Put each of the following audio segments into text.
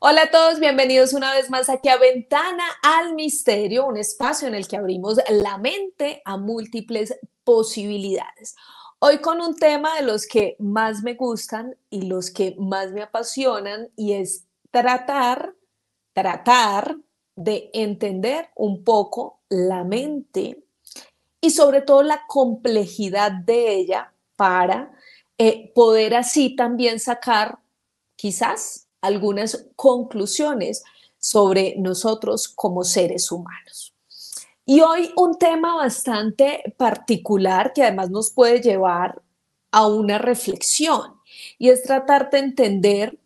Hola a todos, bienvenidos una vez más aquí a Ventana al Misterio, un espacio en el que abrimos la mente a múltiples posibilidades. Hoy con un tema de los que más me gustan y los que más me apasionan y es tratar de entender un poco la mente y sobre todo la complejidad de ella para poder así también sacar quizás algunas conclusiones sobre nosotros como seres humanos. Y hoy un tema bastante particular que además nos puede llevar a una reflexión y es tratar de entender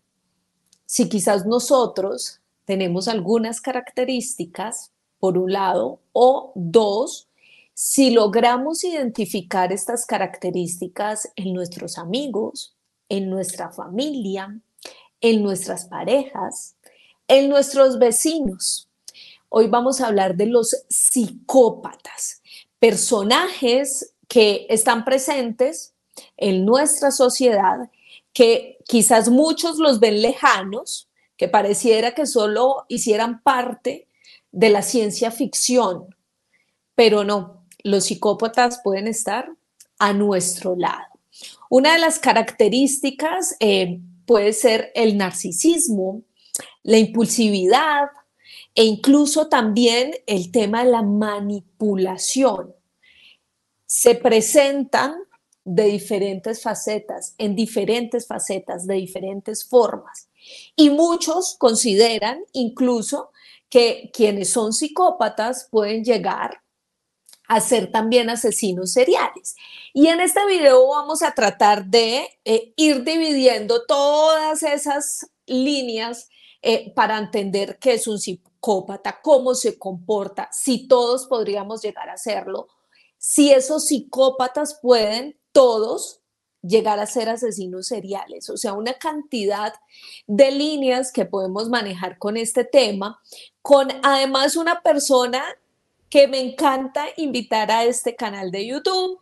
si quizás nosotros tenemos algunas características, por un lado, o dos, si logramos identificar estas características en nuestros amigos, en nuestra familia, en nuestras parejas, en nuestros vecinos. Hoy vamos a hablar de los psicópatas, personajes que están presentes en nuestra sociedad, que quizás muchos los ven lejanos, que pareciera que solo hicieran parte de la ciencia ficción, pero no, los psicópatas pueden estar a nuestro lado. Una de las características puede ser el narcisismo, la impulsividad e incluso también el tema de la manipulación. Se presentan de diferentes facetas, en diferentes facetas, de diferentes formas. Y muchos consideran incluso que quienes son psicópatas pueden llegar a ser también asesinos seriales. Y en este video vamos a tratar de ir dividiendo todas esas líneas para entender qué es un psicópata, cómo se comporta, si todos podríamos llegar a serlo, si esos psicópatas pueden todos llegar a ser asesinos seriales, o sea, una cantidad de líneas que podemos manejar con este tema, con además una persona que me encanta invitar a este canal de YouTube,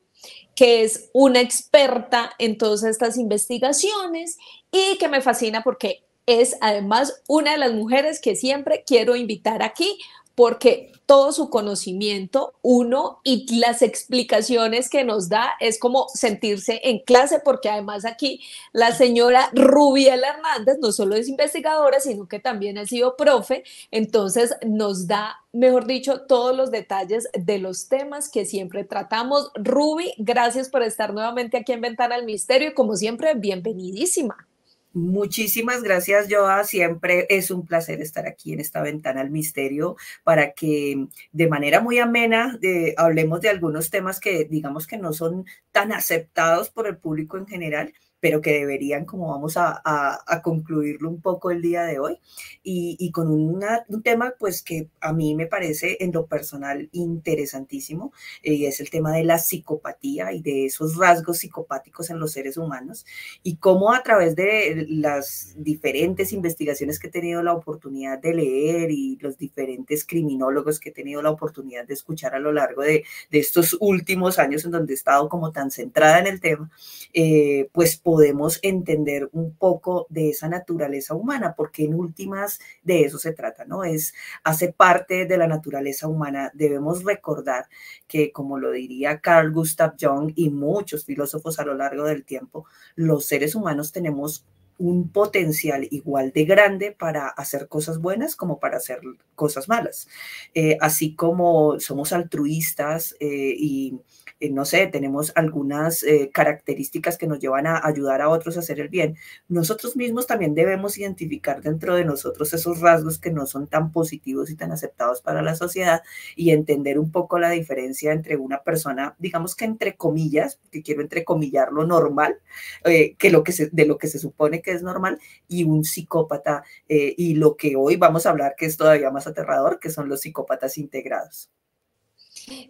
que es una experta en todas estas investigaciones y que me fascina porque es además una de las mujeres que siempre quiero invitar aquí porque todo su conocimiento, uno, y las explicaciones que nos da es como sentirse en clase, porque además aquí la señora Rubiela Hernández no solo es investigadora, sino que también ha sido profe, entonces nos da, mejor dicho, todos los detalles de los temas que siempre tratamos. Ruby, gracias por estar nuevamente aquí en Ventana al Misterio y como siempre, bienvenidísima. Muchísimas gracias, Joa. Siempre es un placer estar aquí en esta ventana al misterio para que de manera muy amena hablemos de algunos temas que digamos que no son tan aceptados por el público en general, pero que deberían, como vamos a concluirlo un poco el día de hoy, y con un tema pues que a mí me parece en lo personal interesantísimo, y es el tema de la psicopatía y de esos rasgos psicopáticos en los seres humanos, y cómo a través de las diferentes investigaciones que he tenido la oportunidad de leer y los diferentes criminólogos que he tenido la oportunidad de escuchar a lo largo de estos últimos años en donde he estado como tan centrada en el tema, pues podemos entender un poco de esa naturaleza humana, porque en últimas de eso se trata, ¿no? Hace parte de la naturaleza humana. Debemos recordar que, como lo diría Carl Gustav Jung y muchos filósofos a lo largo del tiempo, los seres humanos tenemos un potencial igual de grande para hacer cosas buenas como para hacer cosas malas. Así como somos altruistas y no sé, tenemos algunas características que nos llevan a ayudar a otros a hacer el bien. Nosotros mismos también debemos identificar dentro de nosotros esos rasgos que no son tan positivos y tan aceptados para la sociedad y entender un poco la diferencia entre una persona, digamos que entre comillas, que quiero entrecomillar lo normal, que de lo que se supone que es normal, y un psicópata, y lo que hoy vamos a hablar que es todavía más aterrador, que son los psicópatas integrados.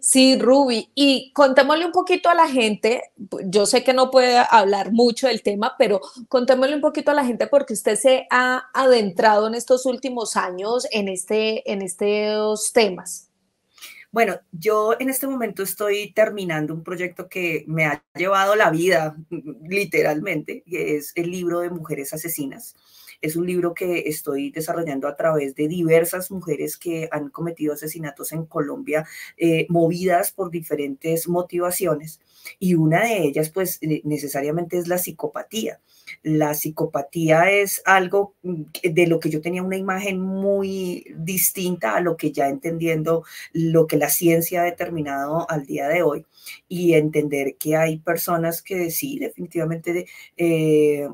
Sí, Ruby, y contémosle un poquito a la gente, yo sé que no puede hablar mucho del tema, pero contémosle un poquito a la gente porque usted se ha adentrado en estos últimos años en estos temas. Bueno, yo en este momento estoy terminando un proyecto que me ha llevado la vida, literalmente, que es el libro de Mujeres Asesinas. Es un libro que estoy desarrollando a través de diversas mujeres que han cometido asesinatos en Colombia, movidas por diferentes motivaciones. Y una de ellas, pues, necesariamente es la psicopatía. La psicopatía es algo de lo que yo tenía una imagen muy distinta a lo que ya entendiendo lo que la ciencia ha determinado al día de hoy, y entender que hay personas que sí, definitivamente,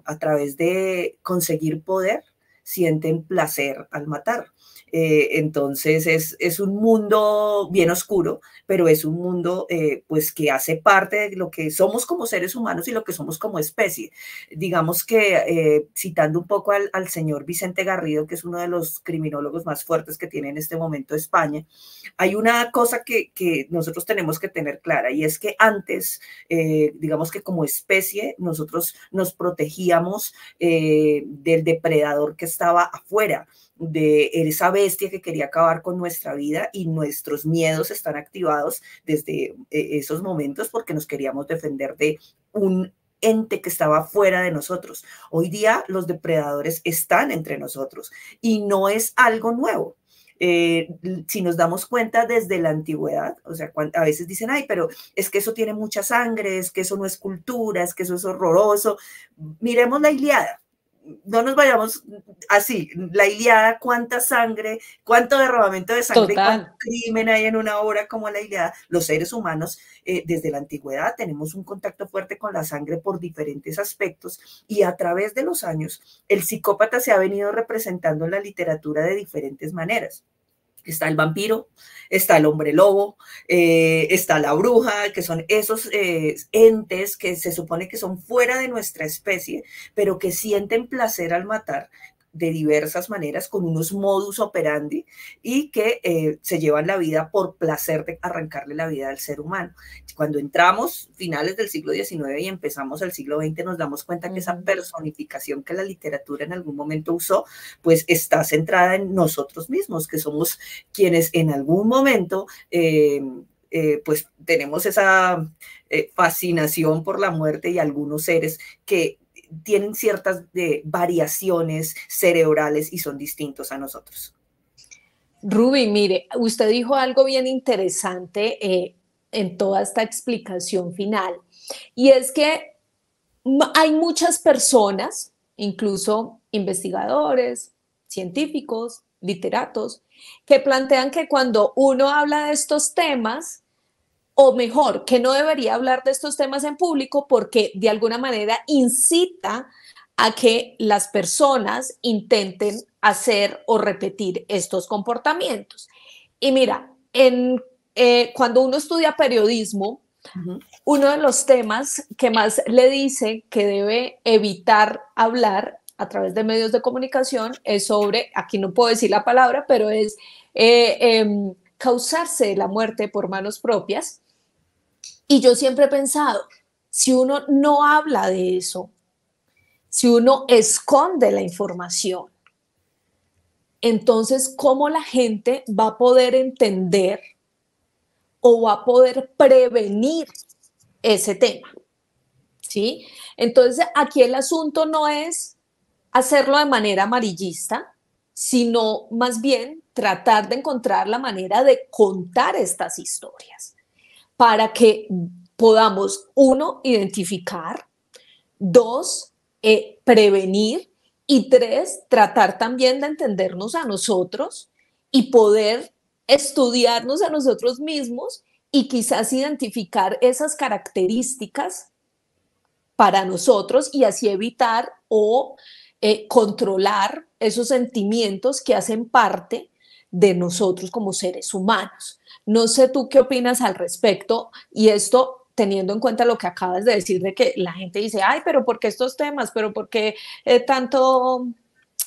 a través de conseguir poder, sienten placer al matar. Entonces es un mundo bien oscuro, pero es un mundo pues que hace parte de lo que somos como seres humanos y lo que somos como especie. Digamos que citando un poco al señor Vicente Garrido, que es uno de los criminólogos más fuertes que tiene en este momento España, hay una cosa que nosotros tenemos que tener clara, y es que antes, digamos que como especie, nosotros nos protegíamos del depredador que estaba afuera, de esa bestia que quería acabar con nuestra vida, y nuestros miedos están activados desde esos momentos porque nos queríamos defender de un ente que estaba fuera de nosotros. Hoy día los depredadores están entre nosotros y no es algo nuevo. Si nos damos cuenta desde la antigüedad, o sea, a veces dicen, ay, pero es que eso tiene mucha sangre, es que eso no es cultura, es que eso es horroroso. Miremos la Ilíada. No nos vayamos así, la Ilíada, cuánta sangre, cuánto derramamiento de sangre y cuánto Total. crimen hay en una obra como la Ilíada. Los seres humanos, desde la antigüedad, tenemos un contacto fuerte con la sangre por diferentes aspectos, y a través de los años, el psicópata se ha venido representando en la literatura de diferentes maneras. Está el vampiro, está el hombre lobo, está la bruja, que son esos entes que se supone que son fuera de nuestra especie, pero que sienten placer al matar de diversas maneras, con unos modus operandi, y que se llevan la vida por placer de arrancarle la vida al ser humano. Cuando entramos finales del siglo XIX y empezamos el siglo XX, nos damos cuenta que esa personificación que la literatura en algún momento usó, pues está centrada en nosotros mismos, que somos quienes en algún momento pues tenemos esa fascinación por la muerte, y algunos seres que tienen ciertas variaciones cerebrales y son distintos a nosotros. Ruby, mire, usted dijo algo bien interesante en toda esta explicación final, y es que hay muchas personas, incluso investigadores, científicos, literatos, que plantean que cuando uno habla de estos temas, o mejor, que no debería hablar de estos temas en público porque de alguna manera incita a que las personas intenten hacer o repetir estos comportamientos. Y mira, cuando uno estudia periodismo, uno de los temas que más le dice que debe evitar hablar a través de medios de comunicación es sobre, aquí no puedo decir la palabra, pero es causarse la muerte por manos propias. Y yo siempre he pensado, si uno no habla de eso, si uno esconde la información, entonces, ¿cómo la gente va a poder entender o va a poder prevenir ese tema? ¿Sí? Entonces, aquí el asunto no es hacerlo de manera amarillista, sino más bien tratar de encontrar la manera de contar estas historias para que podamos, uno, identificar, dos, prevenir, y tres, tratar también de entendernos a nosotros y poder estudiarnos a nosotros mismos y quizás identificar esas características para nosotros y así evitar o controlar esos sentimientos que hacen parte de nosotros como seres humanos. No sé tú qué opinas al respecto, y esto teniendo en cuenta lo que acabas de decir de que la gente dice, ay, pero ¿por qué estos temas? ¿Pero por qué tanto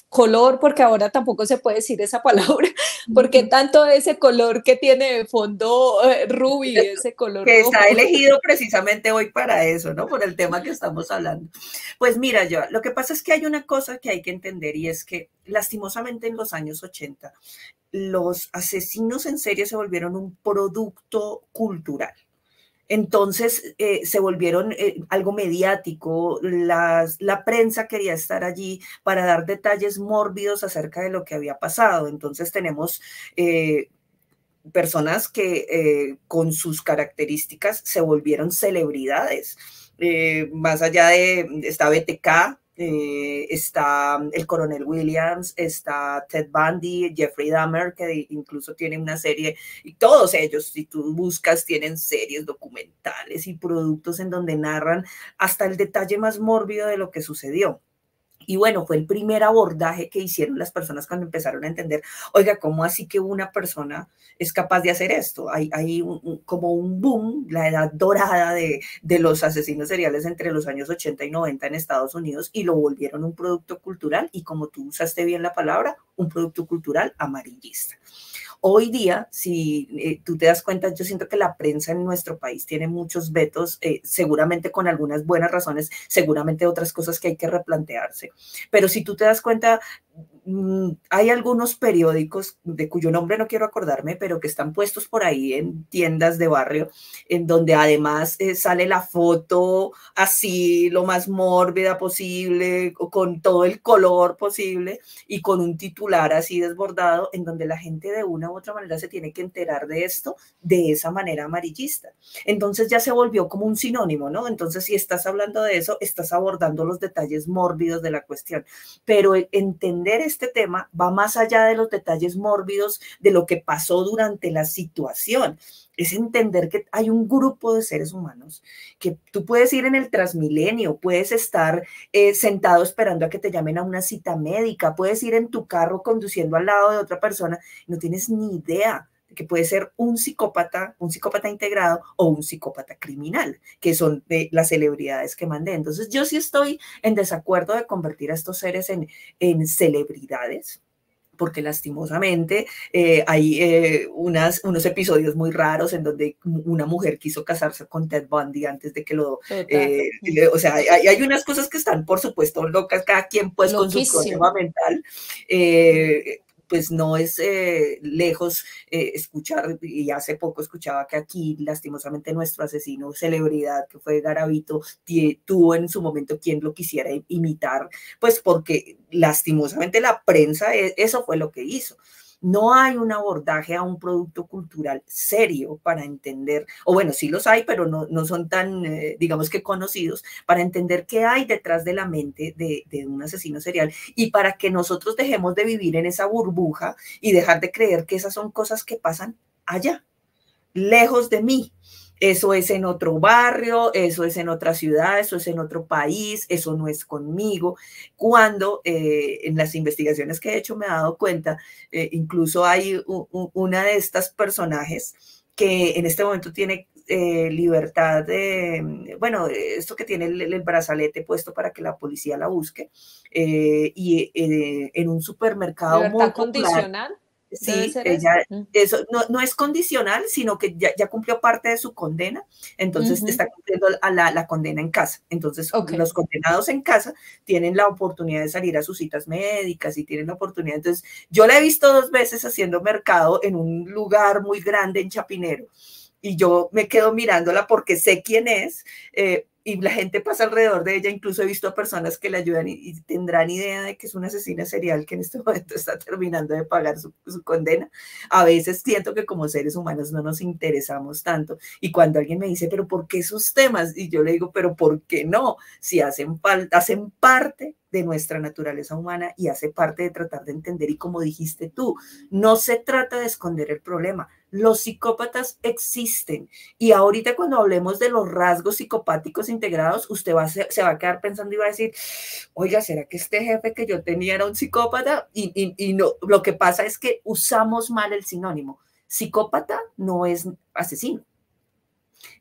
color? Porque ahora tampoco se puede decir esa palabra. ¿Por qué tanto ese color que tiene de fondo rubí, ese color Que está rojo? elegido precisamente hoy para eso, ¿no? Por el tema que estamos hablando. Pues mira, yo, lo que pasa es que hay una cosa que hay que entender, y es que lastimosamente en los años 80 los asesinos en serie se volvieron un producto cultural. Entonces se volvieron algo mediático, la prensa quería estar allí para dar detalles mórbidos acerca de lo que había pasado. Entonces tenemos personas que con sus características se volvieron celebridades. Más allá de, está BTK, está el Coronel Williams, está Ted Bundy, Jeffrey Dahmer, que incluso tiene una serie, y todos ellos, si tú buscas, tienen series documentales y productos en donde narran hasta el detalle más mórbido de lo que sucedió. Y bueno, fue el primer abordaje que hicieron las personas cuando empezaron a entender, oiga, ¿cómo así que una persona es capaz de hacer esto? Hay como un boom, la edad dorada de los asesinos seriales entre los años 80 y 90 en Estados Unidos, y lo volvieron un producto cultural, y como tú usaste bien la palabra, un producto cultural amarillista. Hoy día, si tú te das cuenta, yo siento que la prensa en nuestro país tiene muchos vetos, seguramente con algunas buenas razones, seguramente otras cosas que hay que replantearse. Pero si tú te das cuenta, hay algunos periódicos de cuyo nombre no quiero acordarme, pero que están puestos por ahí en tiendas de barrio, en donde además sale la foto así lo más mórbida posible, con todo el color posible y con un titular así desbordado, en donde la gente de una u otra manera se tiene que enterar de esto de esa manera amarillista. Entonces ya se volvió como un sinónimo, ¿no? Entonces si estás hablando de eso, estás abordando los detalles mórbidos de la cuestión, pero entender este tema va más allá de los detalles mórbidos de lo que pasó durante la situación. Es entender que hay un grupo de seres humanos que tú puedes ir en el Transmilenio, puedes estar sentado esperando a que te llamen a una cita médica, puedes ir en tu carro conduciendo al lado de otra persona, no tienes ni idea de que puede ser un psicópata integrado o un psicópata criminal, que son las celebridades que mandé. Entonces yo sí estoy en desacuerdo de convertir a estos seres en celebridades, porque lastimosamente hay unos episodios muy raros en donde una mujer quiso casarse con Ted Bundy antes de que lo... o sea, hay unas cosas que están, por supuesto, locas, cada quien pues con su problema mental. Pues no es lejos escuchar, y hace poco escuchaba que aquí lastimosamente nuestro asesino celebridad, que fue Garavito, tuvo en su momento quien lo quisiera imitar, pues porque lastimosamente la prensa, eso fue lo que hizo. No hay un abordaje a un producto cultural serio para entender, o bueno, sí los hay, pero no son tan, digamos que conocidos, para entender qué hay detrás de la mente de un asesino serial, y para que nosotros dejemos de vivir en esa burbuja y dejar de creer que esas son cosas que pasan allá, lejos de mí. Eso es en otro barrio, eso es en otra ciudad, eso es en otro país, eso no es conmigo. Cuando en las investigaciones que he hecho me he dado cuenta, incluso hay una de estas personajes que en este momento tiene libertad de, bueno, esto que tiene el brazalete puesto para que la policía la busque, y en un supermercado muy popular. ¿Condicional? Sí, ella, eso no es condicional, sino que ya cumplió parte de su condena, entonces está cumpliendo la condena en casa. Entonces, los condenados en casa tienen la oportunidad de salir a sus citas médicas y tienen la oportunidad. Entonces, yo la he visto 2 veces haciendo mercado en un lugar muy grande en Chapinero, y yo me quedo mirándola porque sé quién es, y la gente pasa alrededor de ella. Incluso he visto a personas que la ayudan y tendrán idea de que es una asesina serial que en este momento está terminando de pagar su condena. A veces siento que como seres humanos no nos interesamos tanto, y cuando alguien me dice, pero ¿por qué esos temas? Y yo le digo, pero ¿por qué no? Si hacen parte de nuestra naturaleza humana y hace parte de tratar de entender. Y como dijiste tú, no se trata de esconder el problema. Los psicópatas existen, y ahorita cuando hablemos de los rasgos psicopáticos integrados, usted se va a quedar pensando y va a decir, oiga, ¿será que este jefe que yo tenía era un psicópata? Y no, lo que pasa es que usamos mal el sinónimo. Psicópata no es asesino.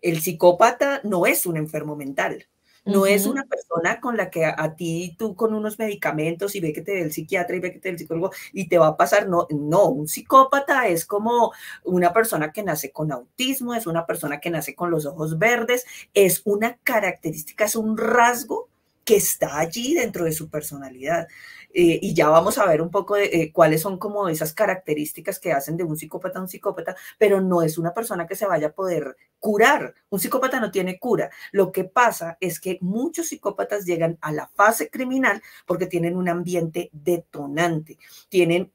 El psicópata no es un enfermo mental. No es una persona con la que a ti, tú con unos medicamentos, y ve que te ve el psiquiatra y ve que te ve el psicólogo y te va a pasar. No, un psicópata es como una persona que nace con autismo, es una persona que nace con los ojos verdes, es una característica, es un rasgo que está allí dentro de su personalidad. Y ya vamos a ver un poco de cuáles son como esas características que hacen de un psicópata, pero no es una persona que se vaya a poder curar. Un psicópata no tiene cura. Lo que pasa es que muchos psicópatas llegan a la fase criminal porque tienen un ambiente detonante, tienen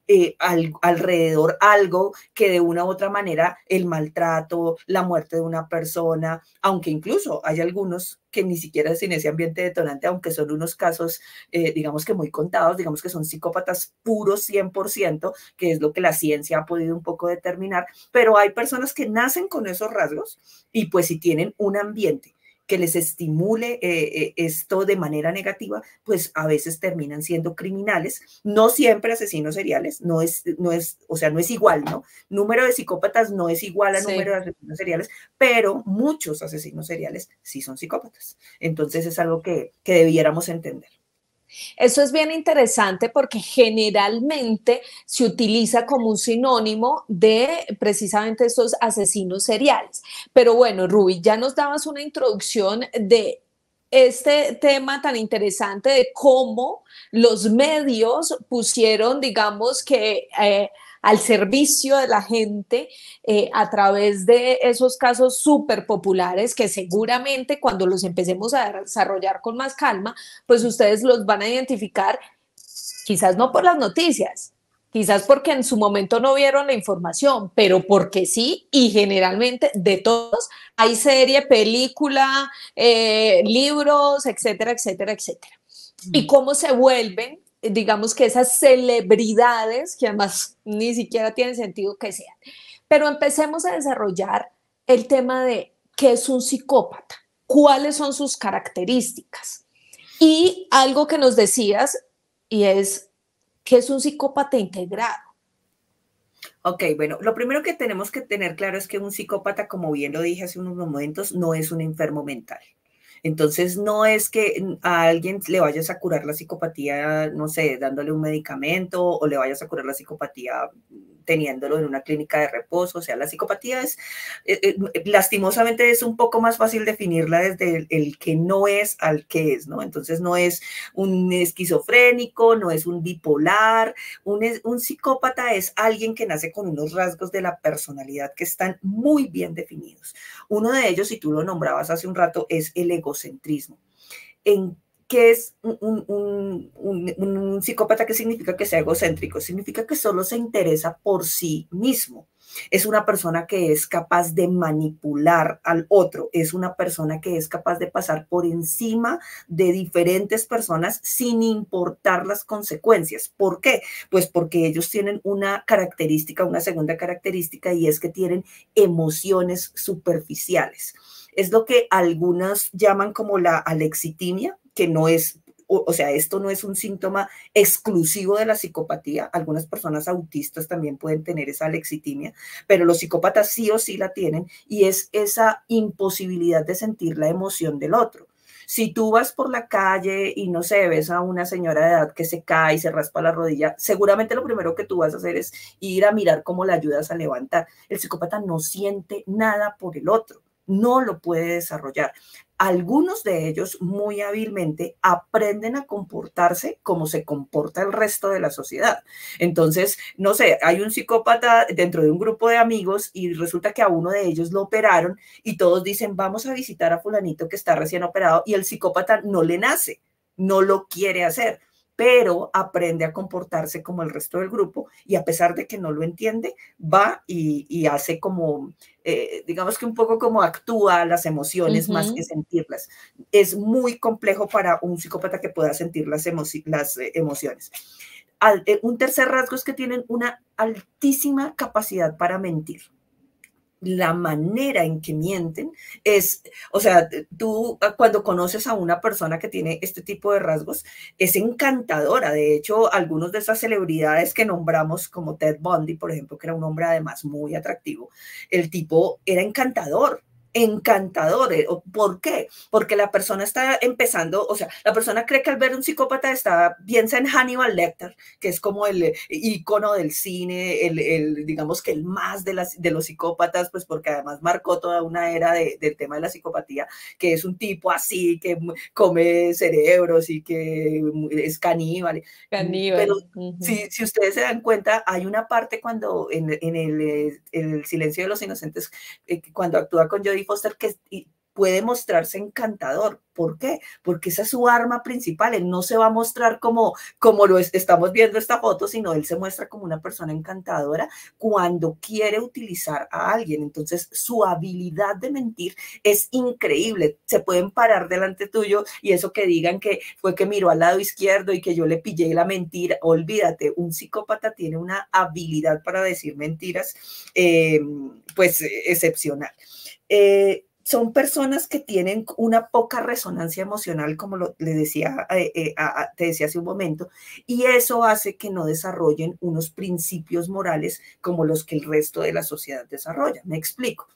alrededor algo que de una u otra manera, el maltrato, la muerte de una persona, aunque incluso hay algunos que ni siquiera es en ese ambiente detonante, aunque son unos casos, digamos que muy contados, digamos que son psicópatas puros 100%, que es lo que la ciencia ha podido un poco determinar, pero hay personas que nacen con esos rasgos y pues si tienen un ambiente que les estimule esto de manera negativa, pues a veces terminan siendo criminales, no siempre asesinos seriales, o sea, no es igual, ¿no? Número de psicópatas no es igual a número Sí. de asesinos seriales, pero muchos asesinos seriales sí son psicópatas. Entonces es algo que debiéramos entender. Eso es bien interesante porque generalmente se utiliza como un sinónimo de precisamente estos asesinos seriales. Pero bueno, Ruby, ya nos dabas una introducción de este tema tan interesante de cómo los medios pusieron, digamos que al servicio de la gente a través de esos casos súper populares que seguramente cuando los empecemos a desarrollar con más calma, pues ustedes los van a identificar, quizás no por las noticias, quizás porque en su momento no vieron la información, pero porque sí, y generalmente de todos, hay serie, película, libros, etcétera, etcétera, etcétera. Y cómo se vuelven, digamos que esas celebridades, que además ni siquiera tienen sentido que sean. Pero empecemos a desarrollar el tema de qué es un psicópata, cuáles son sus características. Y algo que nos decías, y es que es un psicópata integrado. Ok, bueno, lo primero que tenemos que tener claro es que un psicópata, como bien lo dije hace unos momentos, no es un enfermo mental. Entonces, no es que a alguien le vayas a curar la psicopatía, no sé, dándole un medicamento o le vayas a curar la psicopatía teniéndolo en una clínica de reposo. O sea, la psicopatía es, lastimosamente, es un poco más fácil definirla desde el que no es al que es, ¿no? Entonces, no es un esquizofrénico, no es un bipolar, un psicópata es alguien que nace con unos rasgos de la personalidad que están muy bien definidos. Uno de ellos, si tú lo nombrabas hace un rato, es el egocentrismo. ¿En qué es un psicópata? ¿Qué significa que sea egocéntrico? Significa que solo se interesa por sí mismo. Es una persona que es capaz de manipular al otro, es una persona que es capaz de pasar por encima de diferentes personas sin importar las consecuencias. ¿Por qué? Pues porque ellos tienen una característica, una segunda característica, y es que tienen emociones superficiales. Es lo que algunos llaman como la alexitimia, que no es, o sea, esto no es un síntoma exclusivo de la psicopatía. Algunas personas autistas también pueden tener esa alexitimia, pero los psicópatas sí o sí la tienen, y es esa imposibilidad de sentir la emoción del otro. Si tú vas por la calle y no sé, ves a una señora de edad que se cae y se raspa la rodilla, seguramente lo primero que tú vas a hacer es ir a mirar cómo la ayudas a levantar. El psicópata no siente nada por el otro, no lo puede desarrollar. Algunos de ellos muy hábilmente aprenden a comportarse como se comporta el resto de la sociedad. Entonces, no sé, hay un psicópata dentro de un grupo de amigos y resulta que a uno de ellos lo operaron y todos dicen, vamos a visitar a fulanito que está recién operado, y el psicópata no le nace, no lo quiere hacer, pero aprende a comportarse como el resto del grupo, y a pesar de que no lo entiende, va y hace como, digamos que un poco como actúa las emociones más que Ujú. sentirlas. Es muy complejo para un psicópata que pueda sentir las emociones. Un tercer rasgo es que tienen una altísima capacidad para mentir. La manera en que mienten es, o sea, tú cuando conoces a una persona que tiene este tipo de rasgos, es encantadora. De hecho, algunos de esas celebridades que nombramos, como Ted Bundy, por ejemplo, que era un hombre además muy atractivo, el tipo era encantador, encantador. ¿Por qué? Porque la persona está empezando, o sea, la persona cree que al ver un psicópata piensa en Hannibal Lecter, que es como el icono del cine, digamos que el más de los psicópatas, pues porque además marcó toda una era del tema de la psicopatía, que es un tipo así, que come cerebros y que es caníbal. Pero Caníbal. Ujú. si ustedes se dan cuenta, hay una parte cuando en el Silencio de los Inocentes, cuando actúa con Jodie Jodie Foster, que puede mostrarse encantador. ¿Por qué? Porque esa es su arma principal. Él no se va a mostrar como estamos viendo esta foto, sino él se muestra como una persona encantadora cuando quiere utilizar a alguien. Entonces, su habilidad de mentir es increíble. Se pueden parar delante tuyo y eso que digan que fue que miró al lado izquierdo y que yo le pillé la mentira. Olvídate, un psicópata tiene una habilidad para decir mentiras, pues excepcional. Son personas que tienen una poca resonancia emocional, como le decía, te decía hace un momento, y eso hace que no desarrollen unos principios morales como los que el resto de la sociedad desarrolla. Me explico.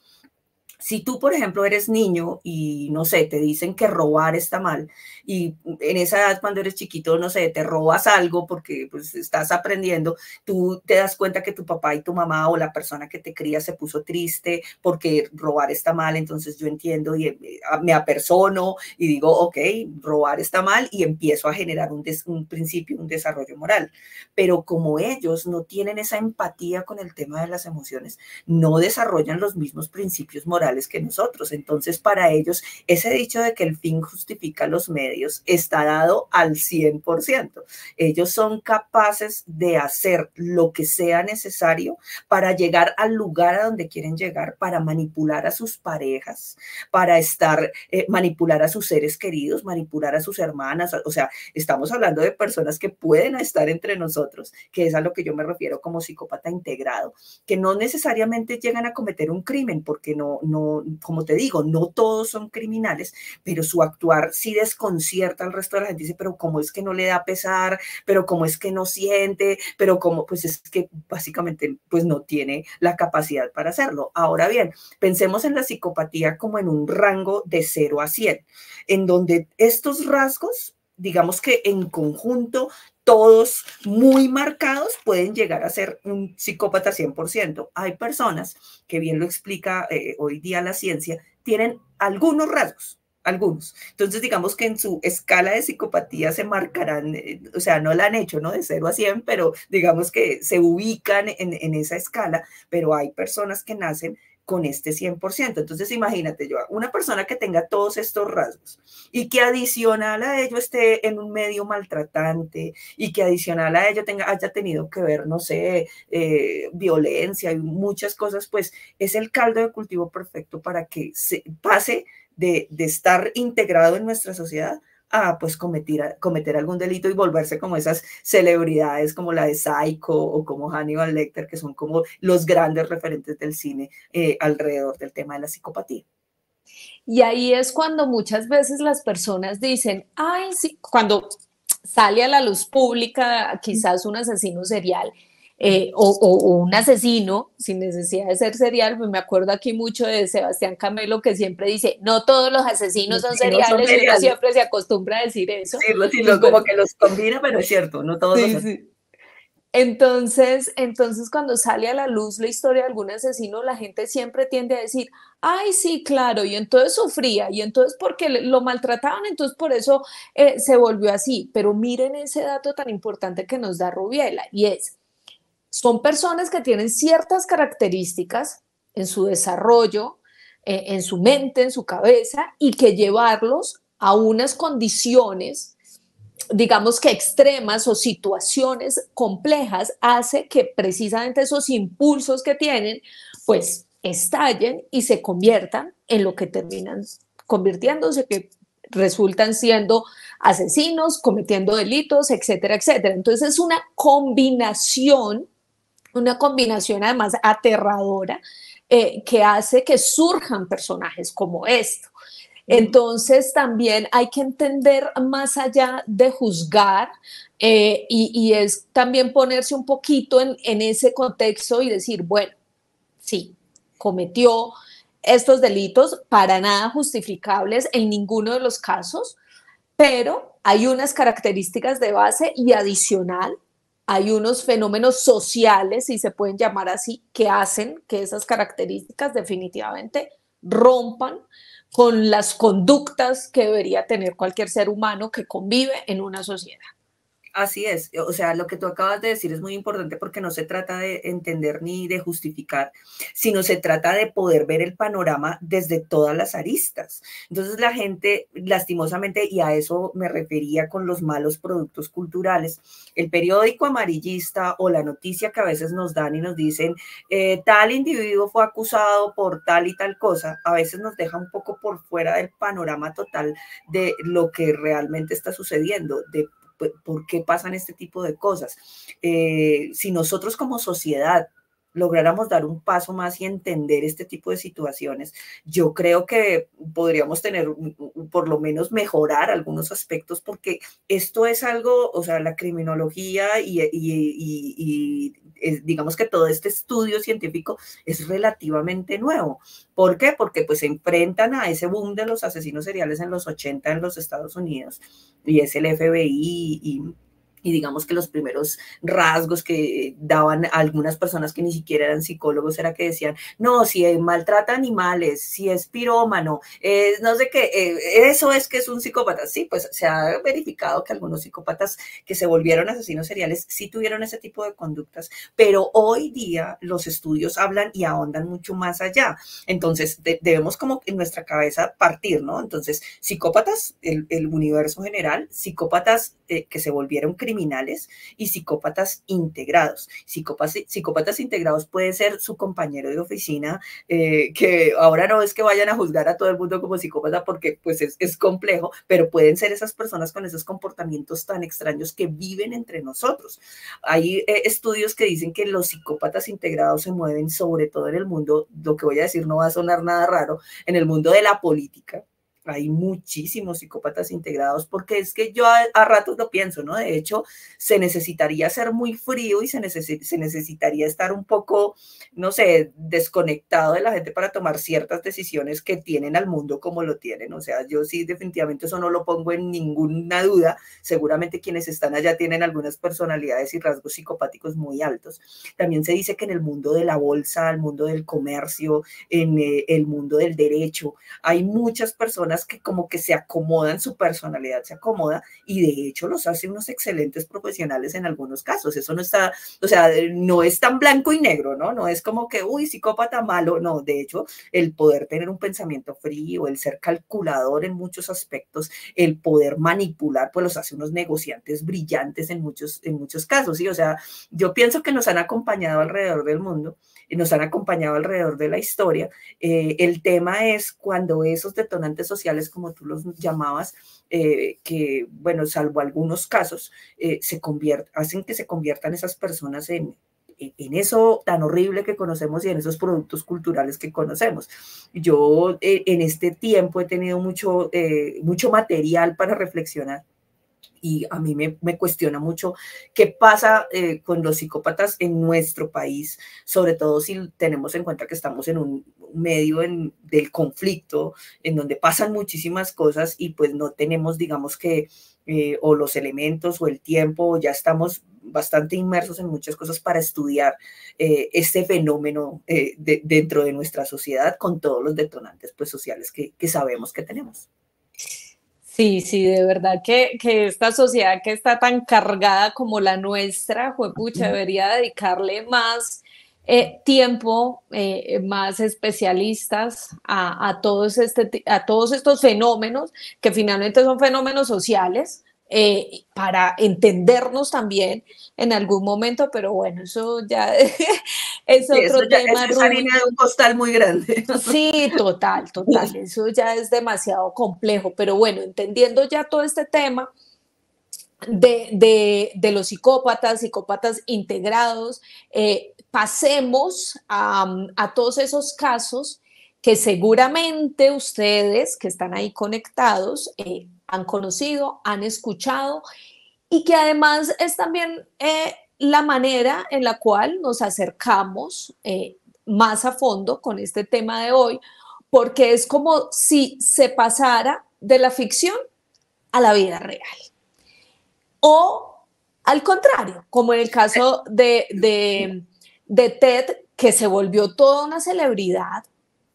Si tú, por ejemplo, eres niño y, no sé, te dicen que robar está mal y en esa edad cuando eres chiquito, no sé, te robas algo porque pues estás aprendiendo, tú te das cuenta que tu papá y tu mamá o la persona que te cría se puso triste porque robar está mal, entonces yo entiendo y me apersono y digo, ok, robar está mal y empiezo a generar un principio, un desarrollo moral. Pero como ellos no tienen esa empatía con el tema de las emociones, no desarrollan los mismos principios morales que nosotros. Entonces, para ellos, ese dicho de que el fin justifica los medios está dado al 100%. Ellos son capaces de hacer lo que sea necesario para llegar al lugar a donde quieren llegar, para manipular a sus parejas, para manipular a sus seres queridos, manipular a sus hermanas. O sea, estamos hablando de personas que pueden estar entre nosotros, que es a lo que yo me refiero como psicópata integrado, que no necesariamente llegan a cometer un crimen, porque no, como te digo, no todos son criminales, pero su actuar sí desconcierta al resto de la gente. Dice, pero ¿cómo es que no le da pesar? ¿Pero cómo es que no siente? ¿Pero cómo? Pues es que básicamente pues no tiene la capacidad para hacerlo. Ahora bien, pensemos en la psicopatía como en un rango de 0 a 100, en donde estos rasgos, digamos que en conjunto, todos muy marcados, pueden llegar a ser un psicópata 100%. Hay personas que, bien lo explica hoy día la ciencia, tienen algunos rasgos, algunos. Entonces, digamos que en su escala de psicopatía se marcarán, o sea, no la han hecho, ¿no? De 0 a 100, pero digamos que se ubican en esa escala, pero hay personas que nacen con este 100%. Entonces, imagínate, yo, una persona que tenga todos estos rasgos y que adicional a ello esté en un medio maltratante y que adicional a ello haya tenido que ver, no sé, violencia y muchas cosas, pues es el caldo de cultivo perfecto para que se pase de estar integrado en nuestra sociedad a pues cometer algún delito y volverse como esas celebridades como la de Psycho o como Hannibal Lecter, que son como los grandes referentes del cine alrededor del tema de la psicopatía. Y ahí es cuando muchas veces las personas dicen, ay, sí, cuando sale a la luz pública quizás un asesino serial, o un asesino sin necesidad de ser serial, pues me acuerdo aquí mucho de Sebastián Camelo que siempre dice, no todos los asesinos son Sí, no son seriales y uno seriales. siempre se acostumbra a decir eso. Decirlo, Pues sino bueno, como que los combina, pero es cierto, no todos los sí, hacen. sí. Entonces, cuando sale a la luz la historia de algún asesino, la gente siempre tiende a decir, ay, sí, claro, y entonces sufría, y entonces porque lo maltrataban, entonces por eso se volvió así. Pero miren ese dato tan importante que nos da Rubiela, y son personas que tienen ciertas características en su desarrollo, en su mente, en su cabeza, y que llevarlos a unas condiciones digamos que extremas o situaciones complejas hace que precisamente esos impulsos que tienen pues estallen y se conviertan en lo que terminan convirtiéndose, que resultan siendo asesinos, cometiendo delitos, etcétera, etcétera. Entonces es una combinación además aterradora que hace que surjan personajes como esto. Entonces también hay que entender más allá de juzgar y es también ponerse un poquito en ese contexto y decir, bueno, sí, cometió estos delitos para nada justificables en ninguno de los casos, pero hay unas características de base y adicional, hay unos fenómenos sociales, si se pueden llamar así, que hacen que esas características definitivamente rompan con las conductas que debería tener cualquier ser humano que convive en una sociedad. Así es, o sea, lo que tú acabas de decir es muy importante porque no se trata de entender ni de justificar, sino se trata de poder ver el panorama desde todas las aristas. Entonces la gente, lastimosamente, y a eso me refería con los malos productos culturales, el periódico amarillista o la noticia que a veces nos dan y nos dicen, tal individuo fue acusado por tal y tal cosa, a veces nos deja un poco por fuera del panorama total de lo que realmente está sucediendo, de por qué pasan este tipo de cosas. Si nosotros como sociedad lográramos dar un paso más y entender este tipo de situaciones, yo creo que podríamos tener, por lo menos mejorar algunos aspectos, porque esto es algo, o sea, la criminología y digamos que todo este estudio científico es relativamente nuevo. ¿Por qué? Porque pues se enfrentan a ese boom de los asesinos seriales en los 80 en los Estados Unidos y es el FBI y digamos que los primeros rasgos que daban algunas personas que ni siquiera eran psicólogos era que decían, no, si maltrata animales, si es pirómano, no sé qué, eso es que es un psicópata. Sí, pues se ha verificado que algunos psicópatas que se volvieron asesinos seriales sí tuvieron ese tipo de conductas, pero hoy día los estudios hablan y ahondan mucho más allá. Entonces debemos como en nuestra cabeza partir, ¿no? Entonces, psicópatas, el universo general, psicópatas que se volvieron criminales y psicópatas integrados. Psicópatas integrados puede ser su compañero de oficina, que ahora no es que vayan a juzgar a todo el mundo como psicópata porque pues es complejo, pero pueden ser esas personas con esos comportamientos tan extraños que viven entre nosotros. Hay estudios que dicen que los psicópatas integrados se mueven sobre todo en el mundo, lo que voy a decir no va a sonar nada raro, en el mundo de la política. Hay muchísimos psicópatas integrados porque es que yo a ratos lo pienso, ¿no? De hecho, se necesitaría ser muy frío y se necesitaría estar un poco, no sé, desconectado de la gente para tomar ciertas decisiones que tienen al mundo como lo tienen. O sea, yo sí definitivamente eso no lo pongo en ninguna duda. Seguramente quienes están allá tienen algunas personalidades y rasgos psicopáticos muy altos. También se dice que en el mundo de la bolsa, el mundo del comercio, en el mundo del derecho, hay muchas personas que como que se acomodan, su personalidad se acomoda y de hecho los hace unos excelentes profesionales en algunos casos. Eso no está, o sea, no es tan blanco y negro, ¿no? No es como que, uy, psicópata malo, no. De hecho, el poder tener un pensamiento frío, el ser calculador en muchos aspectos, el poder manipular, pues los hace unos negociantes brillantes en muchos casos, ¿sí? O sea, yo pienso que nos han acompañado alrededor del mundo, nos han acompañado alrededor de la historia. El tema es cuando esos detonantes sociales, como tú los llamabas, que, bueno, salvo algunos casos, hacen que se conviertan esas personas en eso tan horrible que conocemos y en esos productos culturales que conocemos. Yo en este tiempo he tenido mucho material para reflexionar y a mí me cuestiona mucho qué pasa con los psicópatas en nuestro país, sobre todo si tenemos en cuenta que estamos en un medio del conflicto, en donde pasan muchísimas cosas y pues no tenemos, digamos que, o los elementos o el tiempo, o ya estamos bastante inmersos en muchas cosas para estudiar este fenómeno dentro de nuestra sociedad con todos los detonantes pues, sociales que sabemos que tenemos. Sí, sí, de verdad que esta sociedad que está tan cargada como la nuestra, juepucha, debería dedicarle más tiempo, más especialistas a todos estos fenómenos, que finalmente son fenómenos sociales, para entendernos también en algún momento, pero bueno, eso ya es Sí, eso otro ya tema, es harina Rubí. de un costal muy grande. Sí, total, total. Eso ya es demasiado complejo. Pero bueno, entendiendo ya todo este tema de los psicópatas, psicópatas integrados, pasemos a todos esos casos que seguramente ustedes que están ahí conectados han conocido, han escuchado y que además es también la manera en la cual nos acercamos más a fondo con este tema de hoy, porque es como si se pasara de la ficción a la vida real. O al contrario, como en el caso de Ted, que se volvió toda una celebridad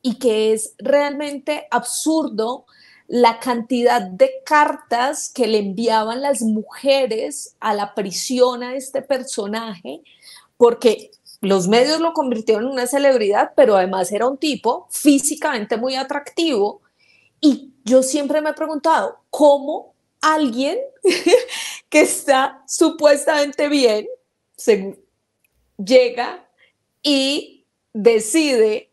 y que es realmente absurdo la cantidad de cartas que le enviaban las mujeres a la prisión a este personaje, porque los medios lo convirtieron en una celebridad, pero además era un tipo físicamente muy atractivo. Y yo siempre me he preguntado, ¿cómo alguien que está supuestamente bien llega y decide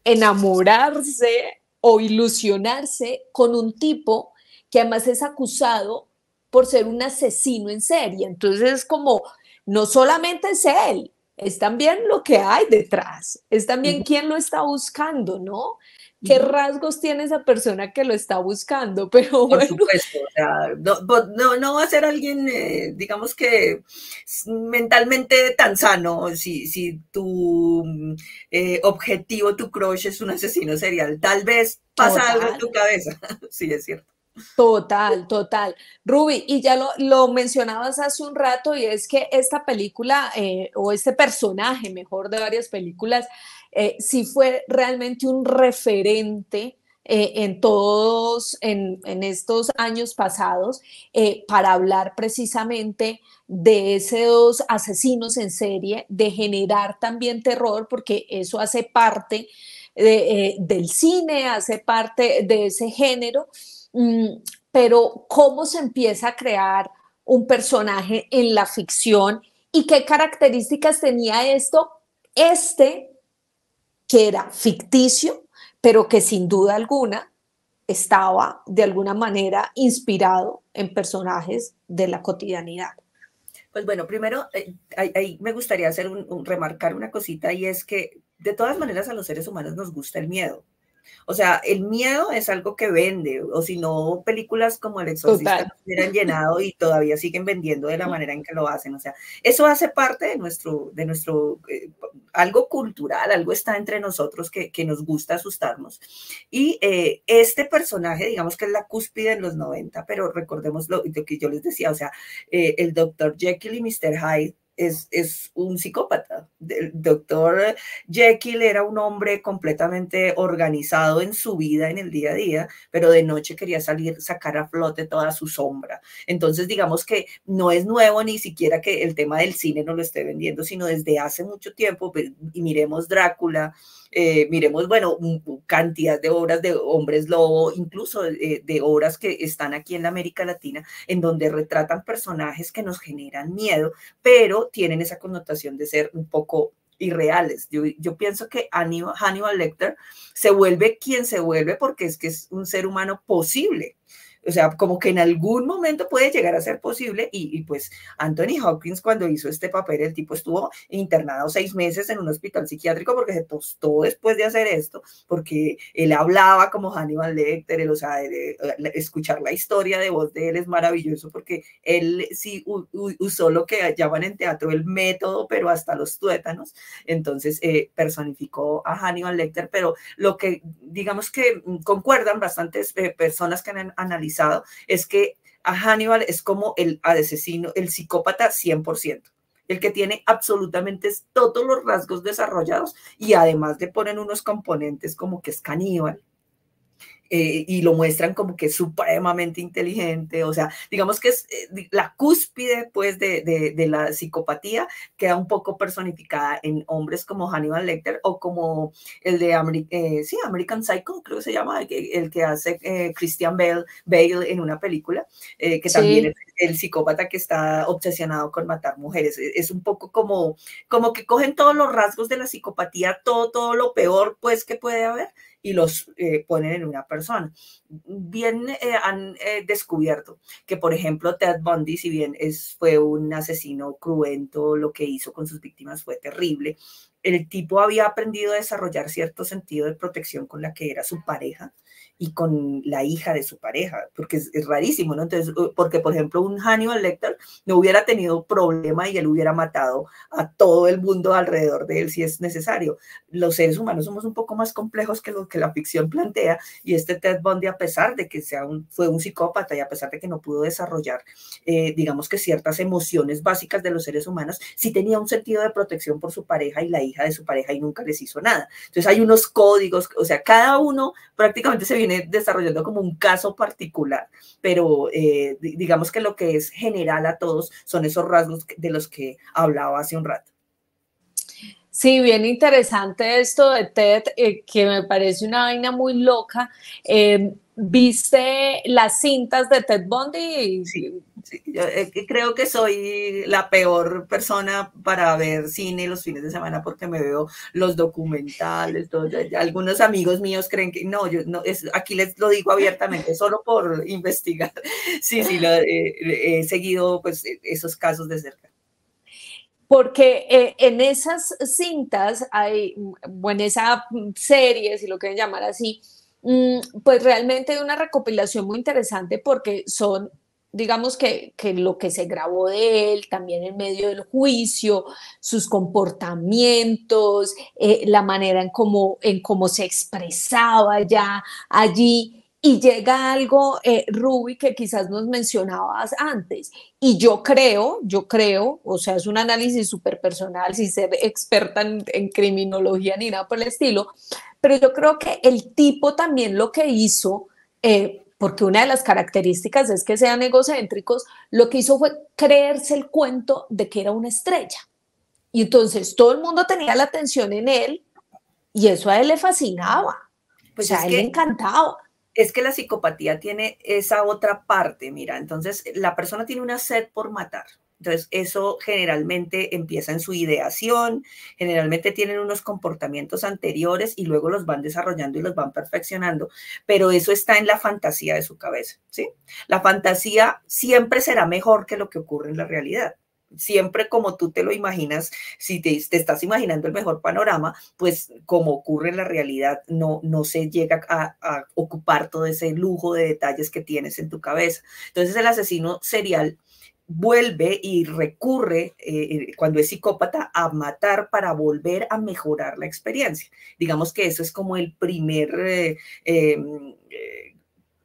enamorarse o ilusionarse con un tipo que además es acusado por ser un asesino en serie? Entonces es como, no solamente es él, es también lo que hay detrás, es también quién lo está buscando, ¿no? ¿Qué rasgos tiene esa persona que lo está buscando? Pero Por bueno. supuesto, o sea, no va a ser alguien, digamos que mentalmente tan sano si tu objetivo, tu crush es un asesino serial. Tal vez pasa algo en Total. tu cabeza. Sí, es cierto. Total, total. Ruby, y ya lo mencionabas hace un rato, y es que esta película, o este personaje, mejor, de varias películas, sí fue realmente un referente en estos años pasados, para hablar precisamente de esos asesinos en serie, de generar también terror, porque eso hace parte del cine, hace parte de ese género. Mm, pero ¿cómo se empieza a crear un personaje en la ficción y qué características tenía esto? Este, que era ficticio, pero que sin duda alguna estaba de alguna manera inspirado en personajes de la cotidianidad. Pues bueno, primero, ahí me gustaría hacer remarcar una cosita, y es que de todas maneras a los seres humanos nos gusta el miedo. O sea, el miedo es algo que vende, o si no, películas como El Exorcista Total. nos hubieran llenado y todavía siguen vendiendo de la manera en que lo hacen. O sea, eso hace parte de nuestro algo cultural, algo está entre nosotros que nos gusta asustarnos. Y este personaje, digamos que es la cúspide en los 90, pero recordemos lo que yo les decía, o sea, el doctor Jekyll y Mr. Hyde es un psicópata. El doctor Jekyll era un hombre completamente organizado en su vida, en el día a día, pero de noche quería sacar a flote toda su sombra. Entonces, digamos que no es nuevo ni siquiera que el tema del cine no lo esté vendiendo, sino desde hace mucho tiempo. Y miremos Drácula, miremos, bueno, cantidad de obras de hombres lobo, incluso de obras que están aquí en la América Latina, en donde retratan personajes que nos generan miedo, pero tienen esa connotación de ser un poco irreales. Yo pienso que Hannibal Lecter se vuelve quien se vuelve porque es que es un ser humano posible. O sea, como que en algún momento puede llegar a ser posible, y pues Anthony Hopkins, cuando hizo este papel, el tipo estuvo internado 6 meses en un hospital psiquiátrico porque se tostó después de hacer esto, porque él hablaba como Hannibal Lecter. O sea, escuchar la historia de voz de él es maravilloso, porque él sí usó lo que llaman en teatro el método, pero hasta los tuétanos. Entonces personificó a Hannibal Lecter, pero lo que digamos que concuerdan bastantes personas que han analizado es que a Hannibal es como el asesino, el psicópata 100%, el que tiene absolutamente todos los rasgos desarrollados, y además le ponen unos componentes como que es caníbal. Y lo muestran como que es supremamente inteligente. O sea, digamos que es la cúspide pues de la psicopatía, queda un poco personificada en hombres como Hannibal Lecter, o como el de sí, American Psycho, creo que se llama, el que hace Christian Bale en una película, que también es Sí, el psicópata que está obsesionado con matar mujeres. Es un poco como que cogen todos los rasgos de la psicopatía, todo lo peor pues que puede haber, y los ponen en una persona. Bien han descubierto que, por ejemplo, Ted Bundy, si bien fue un asesino cruento, lo que hizo con sus víctimas fue terrible. El tipo había aprendido a desarrollar cierto sentido de protección con la que era su pareja y con la hija de su pareja, porque es rarísimo, ¿no? Entonces, porque, por ejemplo, un Hannibal Lecter no hubiera tenido problema y él hubiera matado a todo el mundo alrededor de él si es necesario. Los seres humanos somos un poco más complejos que lo que la ficción plantea, y este Ted Bundy, a pesar de que fue un psicópata, y a pesar de que no pudo desarrollar, digamos que ciertas emociones básicas de los seres humanos, sí tenía un sentido de protección por su pareja y la hija de su pareja y nunca les hizo nada. Entonces hay unos códigos, o sea, cada uno prácticamente se viene desarrollando como un caso particular, pero digamos que lo que es general a todos son esos rasgos de los que hablaba hace un rato. Sí, bien interesante esto de Ted, que me parece una vaina muy loca. ¿Viste las cintas de Ted Bundy? Sí, sí. Yo creo que soy la peor persona para ver cine los fines de semana porque me veo los documentales. Todo. Algunos amigos míos creen que no, yo no, aquí les lo digo abiertamente, solo por investigar. Sí, sí, he seguido pues esos casos de cerca. Porque en esas cintas hay, o en esa serie, si lo quieren llamar así, pues realmente hay una recopilación muy interesante porque son, digamos que lo que se grabó de él, también en medio del juicio, sus comportamientos, la manera en cómo se expresaba ya allí. Y llega algo, Ruby, que quizás nos mencionabas antes. Y yo creo, o sea, es un análisis súper personal, sin ser experta en criminología ni nada por el estilo, pero yo creo que el tipo también lo que hizo, porque una de las características es que sean egocéntricos, lo que hizo fue creerse el cuento de que era una estrella. Y entonces todo el mundo tenía la atención en él y eso a él le fascinaba, o Pues sea, a él le encantaba. es que la psicopatía tiene esa otra parte, mira, entonces la persona tiene una sed por matar. Entonces, eso generalmente empieza en su ideación, generalmente tienen unos comportamientos anteriores y luego los van desarrollando y los van perfeccionando, pero eso está en la fantasía de su cabeza, ¿sí? La fantasía siempre será mejor que lo que ocurre en la realidad. Siempre como tú te lo imaginas, si te estás imaginando el mejor panorama, pues como ocurre en la realidad, no se llega a ocupar todo ese lujo de detalles que tienes en tu cabeza. Entonces el asesino serial vuelve y recurre, cuando es psicópata, a matar para volver a mejorar la experiencia. Digamos que eso es como el primer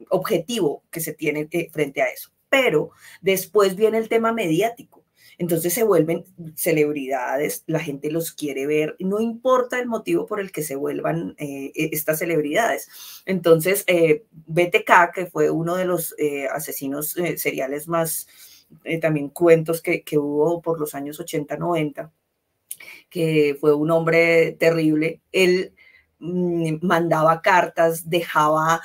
objetivo que se tiene frente a eso. Pero después viene el tema mediático. Entonces se vuelven celebridades, la gente los quiere ver, no importa el motivo por el que se vuelvan estas celebridades. Entonces, BTK, que fue uno de los asesinos seriales más también cuentos que hubo por los años 80, 90, que fue un hombre terrible, él mandaba cartas, dejaba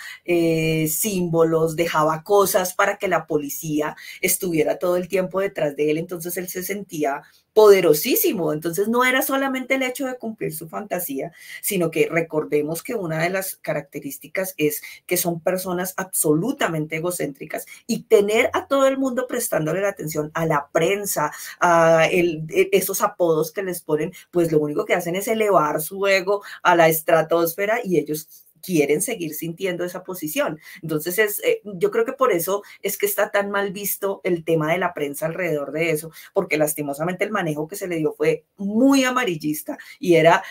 símbolos, dejaba cosas para que la policía estuviera todo el tiempo detrás de él, entonces él se sentía poderosísimo, entonces no era solamente el hecho de cumplir su fantasía, sino que recordemos que una de las características es que son personas absolutamente egocéntricas y tener a todo el mundo prestándole la atención, a la prensa, a esos apodos que les ponen, pues lo único que hacen es elevar su ego a la estratosfera y ellos quieren seguir sintiendo esa posición. Entonces, yo creo que por eso es que está tan mal visto el tema de la prensa alrededor de eso, porque lastimosamente el manejo que se le dio fue muy amarillista y era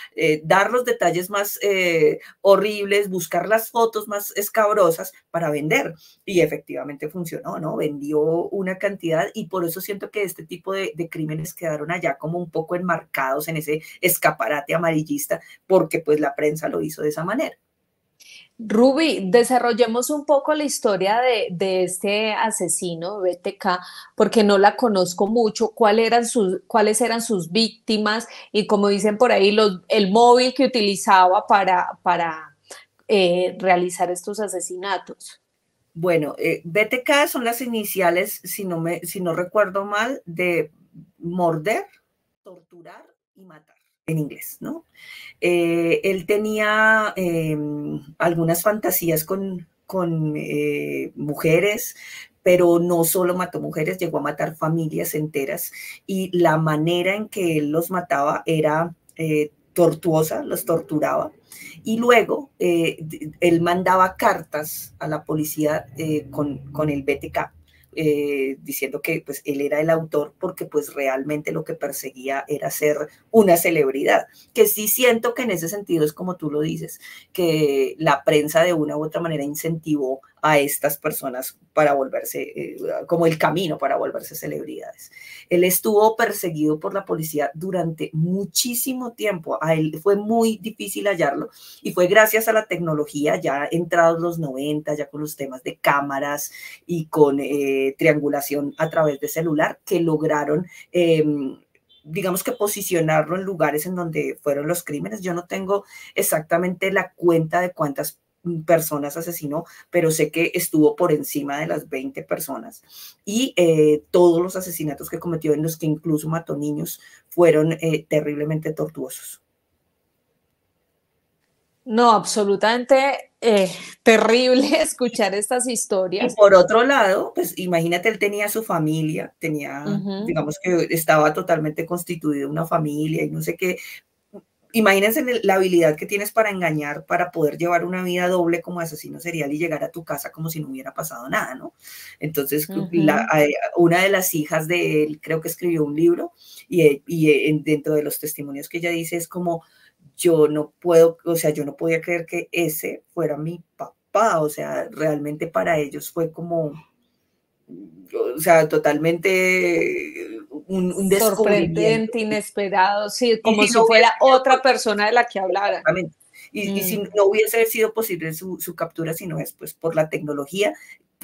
dar los detalles más horribles, buscar las fotos más escabrosas para vender. Y efectivamente funcionó, ¿no? Vendió una cantidad y por eso siento que este tipo de crímenes quedaron allá como un poco enmarcados en ese escaparate amarillista, porque pues la prensa lo hizo de esa manera. Ruby, desarrollemos un poco la historia de este asesino, BTK, porque no la conozco mucho, cuáles eran sus víctimas y como dicen por ahí, el móvil que utilizaba para realizar estos asesinatos. Bueno, BTK son las iniciales, si no recuerdo mal, de morder, torturar y matar en inglés, ¿no? Él tenía algunas fantasías con mujeres, pero no solo mató mujeres, llegó a matar familias enteras y la manera en que él los mataba era tortuosa, los torturaba y luego él mandaba cartas a la policía con el BTK. Diciendo que pues él era el autor porque pues realmente lo que perseguía era ser una celebridad, que sí siento que en ese sentido es como tú lo dices, que la prensa de una u otra manera incentivó a estas personas para volverse, como el camino para volverse celebridades. Él estuvo perseguido por la policía durante muchísimo tiempo. A él fue muy difícil hallarlo y fue gracias a la tecnología, ya entrados los 90, ya con los temas de cámaras y con triangulación a través de celular, que lograron digamos que posicionarlo en lugares en donde fueron los crímenes. Yo no tengo exactamente la cuenta de cuántas personas asesinó, pero sé que estuvo por encima de las 20 personas y todos los asesinatos que cometió, en los que incluso mató niños, fueron terriblemente tortuosos. No, absolutamente terrible escuchar estas Y historias. por otro lado, pues imagínate, él tenía su familia, tenía, Ujú. digamos que estaba totalmente constituida una familia y no sé qué. Imagínense la habilidad que tienes para engañar, para poder llevar una vida doble como asesino serial y llegar a tu casa como si no hubiera pasado nada, ¿no? Entonces, Ujú. una de las hijas de él creo que escribió un libro y dentro de los testimonios que ella dice es como, yo no puedo, o sea, yo no podía creer que ese fuera mi papá, o sea, realmente para ellos fue como, o sea, totalmente un descubrimiento. Sorprendente, inesperado, sí, Y como si si no hubiese fuera sido otra persona de la que hablaran. exactamente. Y Mm. si no hubiese sido posible su captura, si no es pues por la tecnología,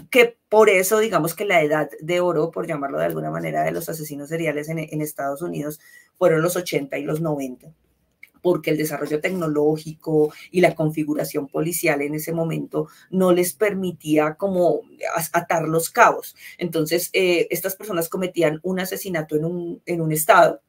que por eso digamos que la edad de oro, por llamarlo de alguna manera, de los asesinos seriales en Estados Unidos fueron los 80 y los 90, porque el desarrollo tecnológico y la configuración policial en ese momento no les permitía como atar los cabos. Entonces, estas personas cometían un asesinato en un estado,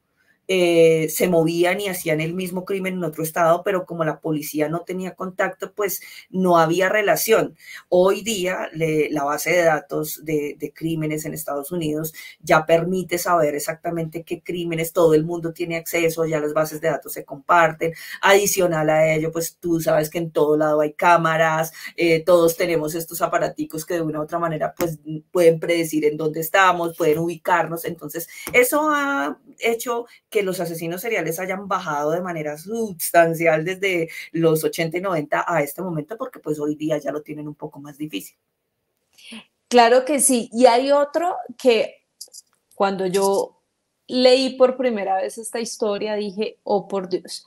se movían y hacían el mismo crimen en otro estado, pero como la policía no tenía contacto, pues no había relación. Hoy día la base de datos de crímenes en Estados Unidos ya permite saber exactamente qué crímenes, todo el mundo tiene acceso, ya las bases de datos se comparten. Adicional a ello, pues tú sabes que en todo lado hay cámaras, todos tenemos estos aparaticos que de una u otra manera pues pueden predecir en dónde estamos, pueden ubicarnos. Entonces, eso ha hecho que los asesinos seriales hayan bajado de manera sustancial desde los 80 y 90 a este momento, porque pues hoy día ya lo tienen un poco más difícil. Claro que sí. Y hay otro que cuando yo leí por primera vez esta historia dije, oh por Dios.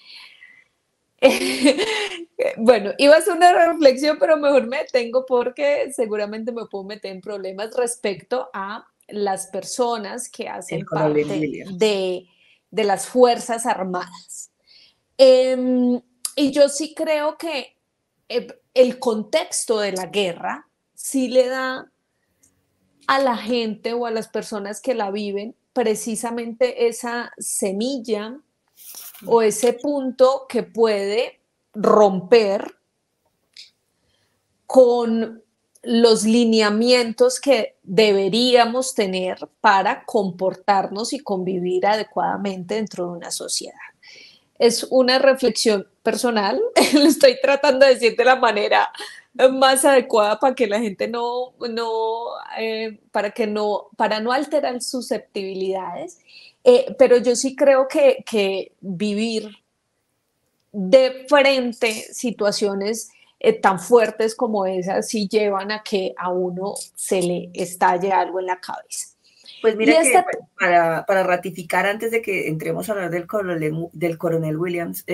Bueno, iba a ser una reflexión, pero mejor me detengo porque seguramente me puedo meter en problemas respecto a las personas que El hacen coronel parte Williams. de las Fuerzas Armadas. Em, y yo sí creo que el contexto de la guerra sí le da a la gente o a las personas que la viven precisamente esa semilla o ese punto que puede romper con los lineamientos que deberíamos tener para comportarnos y convivir adecuadamente dentro de una sociedad. Es una reflexión personal, lo estoy tratando de decir de la manera más adecuada para que la gente para no alterar susceptibilidades, pero yo sí creo que vivir de frente situaciones tan fuertes como esas sí llevan a que a uno se le estalle algo en la cabeza. Pues Y mira que esta, para ratificar, antes de que entremos a hablar del coronel Williams,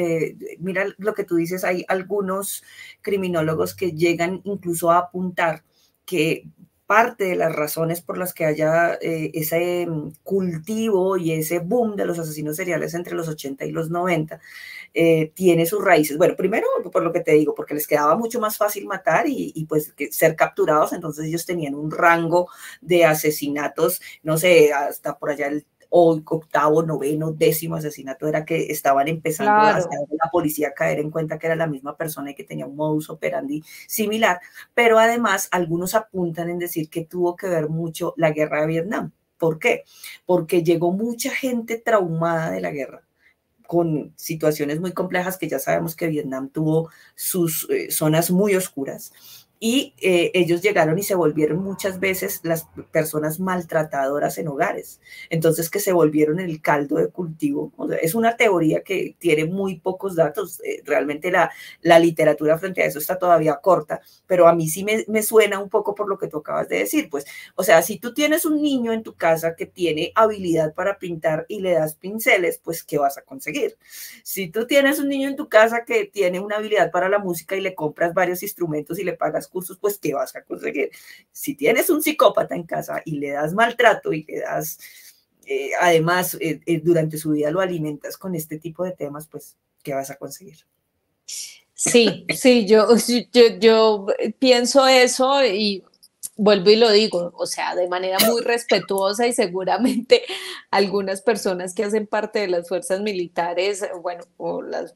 mira lo que tú dices, hay algunos criminólogos que llegan incluso a apuntar que parte de las razones por las que haya ese cultivo y ese boom de los asesinos seriales entre los 80 y los 90 tiene sus raíces. Bueno, primero, por lo que te digo, porque les quedaba mucho más fácil matar y pues ser capturados, entonces ellos tenían un rango de asesinatos, no sé, hasta por allá el octavo, noveno, décimo asesinato era que estaban empezando hasta claro, la policía a caer en cuenta que era la misma persona y que tenía un modus operandi similar, pero además algunos apuntan en decir que tuvo que ver mucho la guerra de Vietnam. ¿Por qué? Porque llegó mucha gente traumada de la guerra, con situaciones muy complejas, que ya sabemos que Vietnam tuvo sus zonas muy oscuras, y ellos llegaron y se volvieron muchas veces las personas maltratadoras en hogares, entonces que se volvieron el caldo de cultivo. O sea, es una teoría que tiene muy pocos datos, realmente la literatura frente a eso está todavía corta, pero a mí sí me suena un poco por lo que tú acabas de decir, pues, o sea, si tú tienes un niño en tu casa que tiene habilidad para pintar y le das pinceles, pues, ¿qué vas a conseguir? Si tú tienes un niño en tu casa que tiene una habilidad para la música y le compras varios instrumentos y le pagas cursos, pues, ¿qué vas a conseguir? Si tienes un psicópata en casa y le das maltrato y le das, además, durante su vida lo alimentas con este tipo de temas, pues, ¿qué vas a conseguir? Sí, sí, yo pienso eso y vuelvo y lo digo, o sea, de manera muy respetuosa y seguramente algunas personas que hacen parte de las fuerzas militares, bueno, o las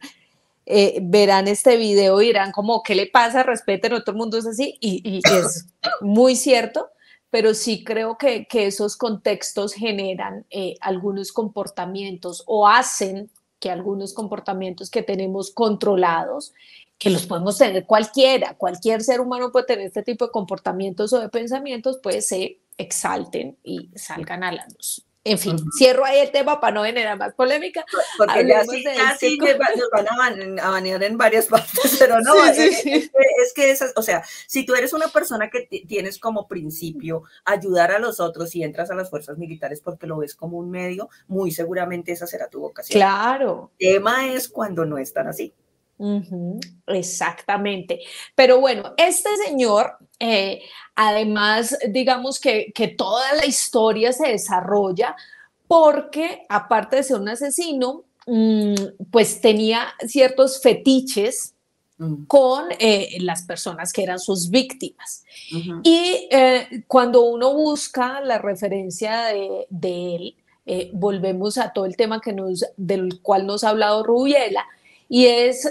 verán este video y dirán como, ¿qué le pasa? Respeten, no todo el mundo es así, y es muy cierto, pero sí creo que esos contextos generan algunos comportamientos o hacen que algunos comportamientos que tenemos controlados, que los podemos tener cualquiera, cualquier ser humano puede tener este tipo de comportamientos o de pensamientos, pues se exalten y salgan a la luz. En fin, cierro ahí el tema para no generar más polémica. Porque Hablemos de ya este. sí nos van a banear en varias partes, pero no, Sí, sí, sí. es que esas, o sea, si tú eres una persona que tienes como principio ayudar a los otros y entras a las fuerzas militares porque lo ves como un medio, muy seguramente esa será tu vocación. Claro. El tema es cuando no están así. Exactamente. Pero bueno, este señor, además, digamos que toda la historia se desarrolla porque, aparte de ser un asesino, pues tenía ciertos fetiches con las personas que eran sus víctimas. Y cuando uno busca la referencia de él, volvemos a todo el tema del cual nos ha hablado Rubiela, y es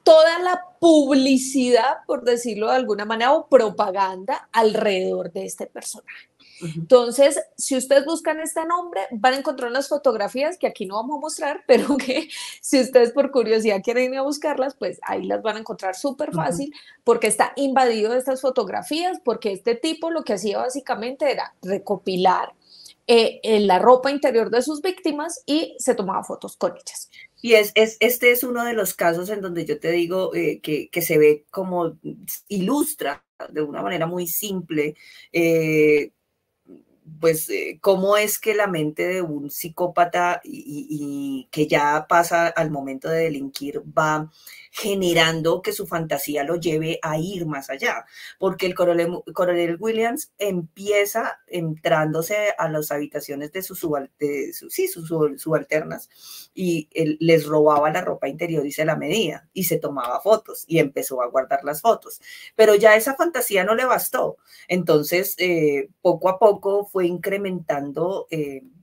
toda la publicidad, por decirlo de alguna manera, o propaganda alrededor de este personaje. Entonces, si ustedes buscan este nombre, van a encontrar unas fotografías que aquí no vamos a mostrar, pero que si ustedes por curiosidad quieren ir a buscarlas, pues ahí las van a encontrar súper fácil, porque está invadido de estas fotografías, porque este tipo lo que hacía básicamente era recopilar la ropa interior de sus víctimas y se tomaba fotos con ellas. Y este es uno de los casos en donde yo te digo que se ve como ilustra de una manera muy simple pues cómo es que la mente de un psicópata y que ya pasa al momento de delinquir va generando que su fantasía lo lleve a ir más allá, porque el coronel Williams empieza entrándose a las habitaciones de sus subalternas y él les robaba la ropa interior y se la medía y se tomaba fotos y empezó a guardar las fotos, pero ya esa fantasía no le bastó, entonces poco a poco fue incrementando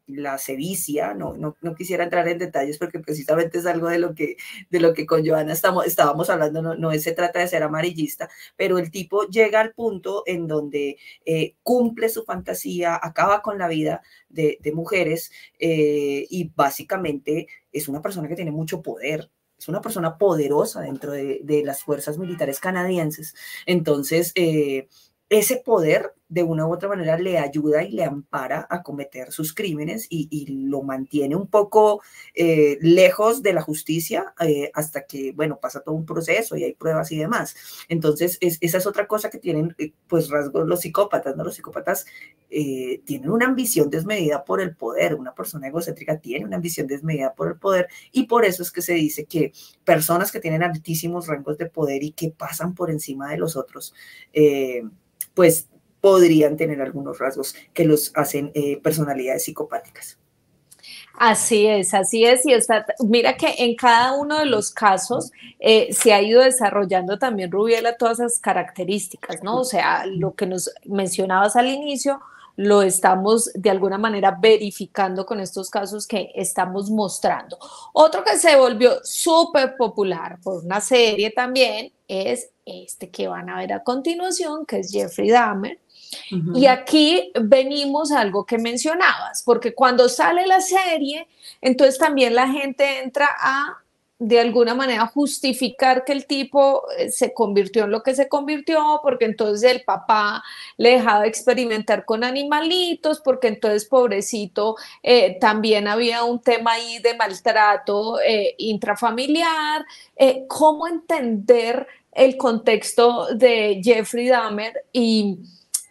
la sevicia, no quisiera entrar en detalles porque precisamente es algo de lo que con Joana estábamos hablando, no se trata de ser amarillista, pero el tipo llega al punto en donde cumple su fantasía, acaba con la vida de mujeres y básicamente es una persona que tiene mucho poder, es una persona poderosa dentro de las fuerzas militares canadienses, entonces ese poder de una u otra manera le ayuda y le ampara a cometer sus crímenes y lo mantiene un poco lejos de la justicia hasta que, bueno, pasa todo un proceso y hay pruebas y demás. Entonces, esa es otra cosa que tienen, pues, rasgos los psicópatas, ¿no? Los psicópatas tienen una ambición desmedida por el poder, una persona egocéntrica tiene una ambición desmedida por el poder y por eso es que se dice que personas que tienen altísimos rangos de poder y que pasan por encima de los otros, pues podrían tener algunos rasgos que los hacen personalidades psicopáticas. Así es, y está, mira que en cada uno de los casos se ha ido desarrollando también, Rubiela, todas esas características, ¿no? O sea, lo que nos mencionabas al inicio, lo estamos de alguna manera verificando con estos casos que estamos mostrando. Otro que se volvió súper popular por una serie también es este que van a ver a continuación, que es Jeffrey Dahmer. Y aquí venimos a algo que mencionabas, porque cuando sale la serie, entonces también la gente entra a de alguna manera justificar que el tipo se convirtió en lo que se convirtió, porque entonces el papá le dejaba experimentar con animalitos, porque entonces pobrecito también había un tema ahí de maltrato intrafamiliar. ¿Cómo entender el contexto de Jeffrey Dahmer y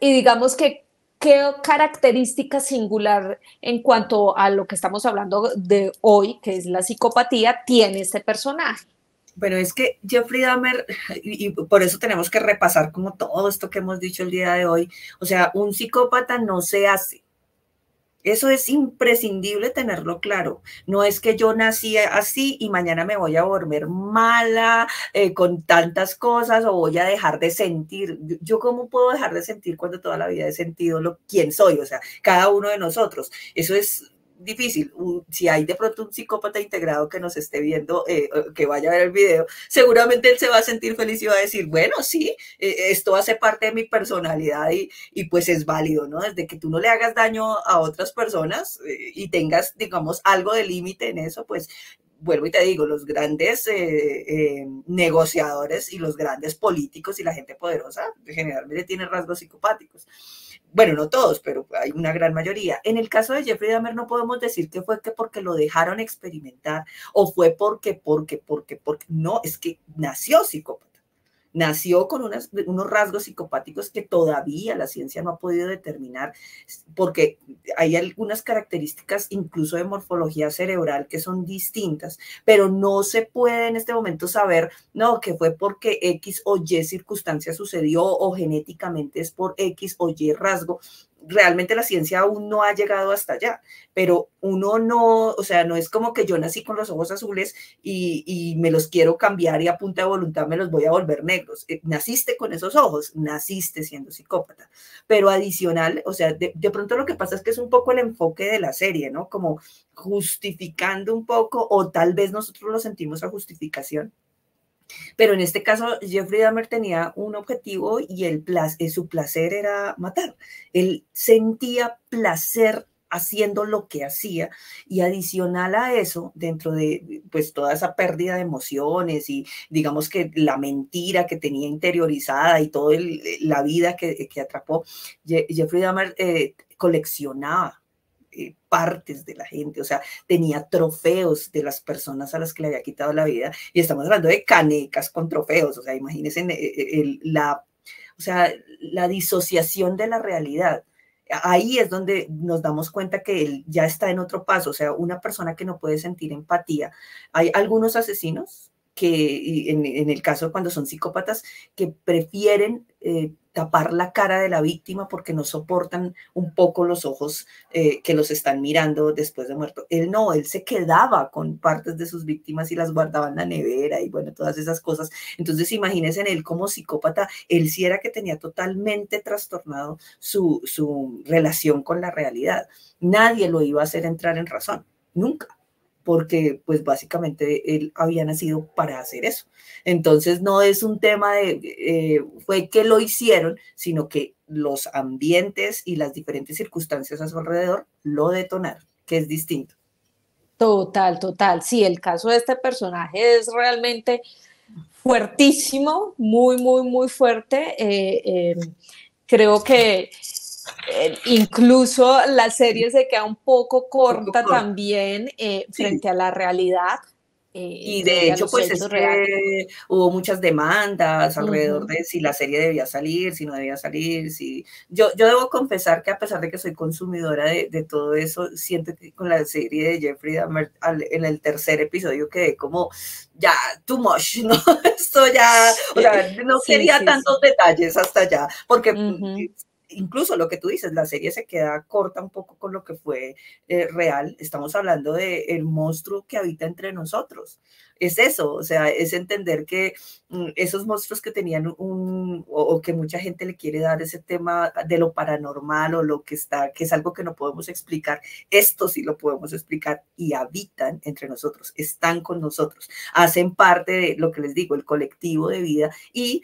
digamos que qué característica singular en cuanto a lo que estamos hablando de hoy, que es la psicopatía, tiene este personaje? Bueno, es que Jeffrey Dahmer, y por eso tenemos que repasar como todo esto que hemos dicho el día de hoy, o sea, un psicópata no se hace. Eso es imprescindible tenerlo claro. No es que yo nací así y mañana me voy a volver mala con tantas cosas o voy a dejar de sentir. Yo cómo puedo dejar de sentir cuando toda la vida he sentido quién soy, o sea, cada uno de nosotros. Eso es difícil. Si hay de pronto un psicópata integrado que nos esté viendo, que vaya a ver el video, seguramente él se va a sentir feliz y va a decir, bueno, sí, esto hace parte de mi personalidad y pues es válido, ¿no? Desde que tú no le hagas daño a otras personas y tengas, digamos, algo de límite en eso, pues vuelvo y te digo, los grandes negociadores y los grandes políticos y la gente poderosa generalmente tienen rasgos psicopáticos. Bueno, no todos, pero hay una gran mayoría. En el caso de Jeffrey Dahmer no podemos decir que fue que porque lo dejaron experimentar o fue porque, no, es que nació psicópata. Nació con unos rasgos psicopáticos que todavía la ciencia no ha podido determinar, porque hay algunas características incluso de morfología cerebral que son distintas, pero no se puede en este momento saber, no, que fue porque X o Y circunstancia sucedió o genéticamente es por X o Y rasgo. Realmente la ciencia aún no ha llegado hasta allá, pero uno no, o sea, no es como que yo nací con los ojos azules y me los quiero cambiar y a punta de voluntad me los voy a volver negros. Naciste con esos ojos, naciste siendo psicópata. Pero adicional, o sea, de pronto lo que pasa es que es un poco el enfoque de la serie, ¿no? Como justificando un poco, o tal vez nosotros lo sentimos a justificación. Pero en este caso, Jeffrey Dahmer tenía un objetivo y su placer era matar. Él sentía placer haciendo lo que hacía y adicional a eso, dentro de pues toda esa pérdida de emociones y digamos que la mentira que tenía interiorizada y toda la vida que atrapó, Jeffrey Dahmer coleccionaba partes de la gente, o sea, tenía trofeos de las personas a las que le había quitado la vida, y estamos hablando de canecas con trofeos, o sea, imagínense o sea, la disociación de la realidad. Ahí es donde nos damos cuenta que él ya está en otro paso, o sea, una persona que no puede sentir empatía. Hay algunos asesinos que en el caso cuando son psicópatas, que prefieren tapar la cara de la víctima porque no soportan un poco los ojos que los están mirando después de muerto. Él no, él se quedaba con partes de sus víctimas y las guardaba en la nevera y bueno, todas esas cosas. Entonces imagínense en él como psicópata, él sí era que tenía totalmente trastornado su relación con la realidad. Nadie lo iba a hacer entrar en razón, nunca, porque pues básicamente él había nacido para hacer eso. Entonces no es un tema de fue que lo hicieron, sino que los ambientes y las diferentes circunstancias a su alrededor lo detonaron, que es distinto. Total, total. Sí, el caso de este personaje es realmente fuertísimo, muy, muy, muy fuerte. Creo que incluso la serie se queda un poco Un poco corta corta. también Sí. frente a la realidad, Y de frente a hecho, los pues es hechos reales. que hubo muchas demandas Uh alrededor -huh. de si la serie debía salir, si no debía salir. Si... yo debo confesar que a pesar de que soy consumidora de todo eso, siento que con la serie de Jeffrey Dahmer en el tercer episodio quedé como ya too much, ¿no? Esto ya, o sea, no Sí, quería sí, sí. tantos detalles hasta allá, porque Uh -huh. incluso lo que tú dices, la serie se queda corta un poco con lo que fue real. Estamos hablando de el monstruo que habita entre nosotros. Es eso, o sea, es entender que esos monstruos que tenían o que mucha gente le quiere dar ese tema de lo paranormal o lo que está, que es algo que no podemos explicar, esto sí lo podemos explicar y habitan entre nosotros, están con nosotros, hacen parte de lo que les digo, el colectivo de vida y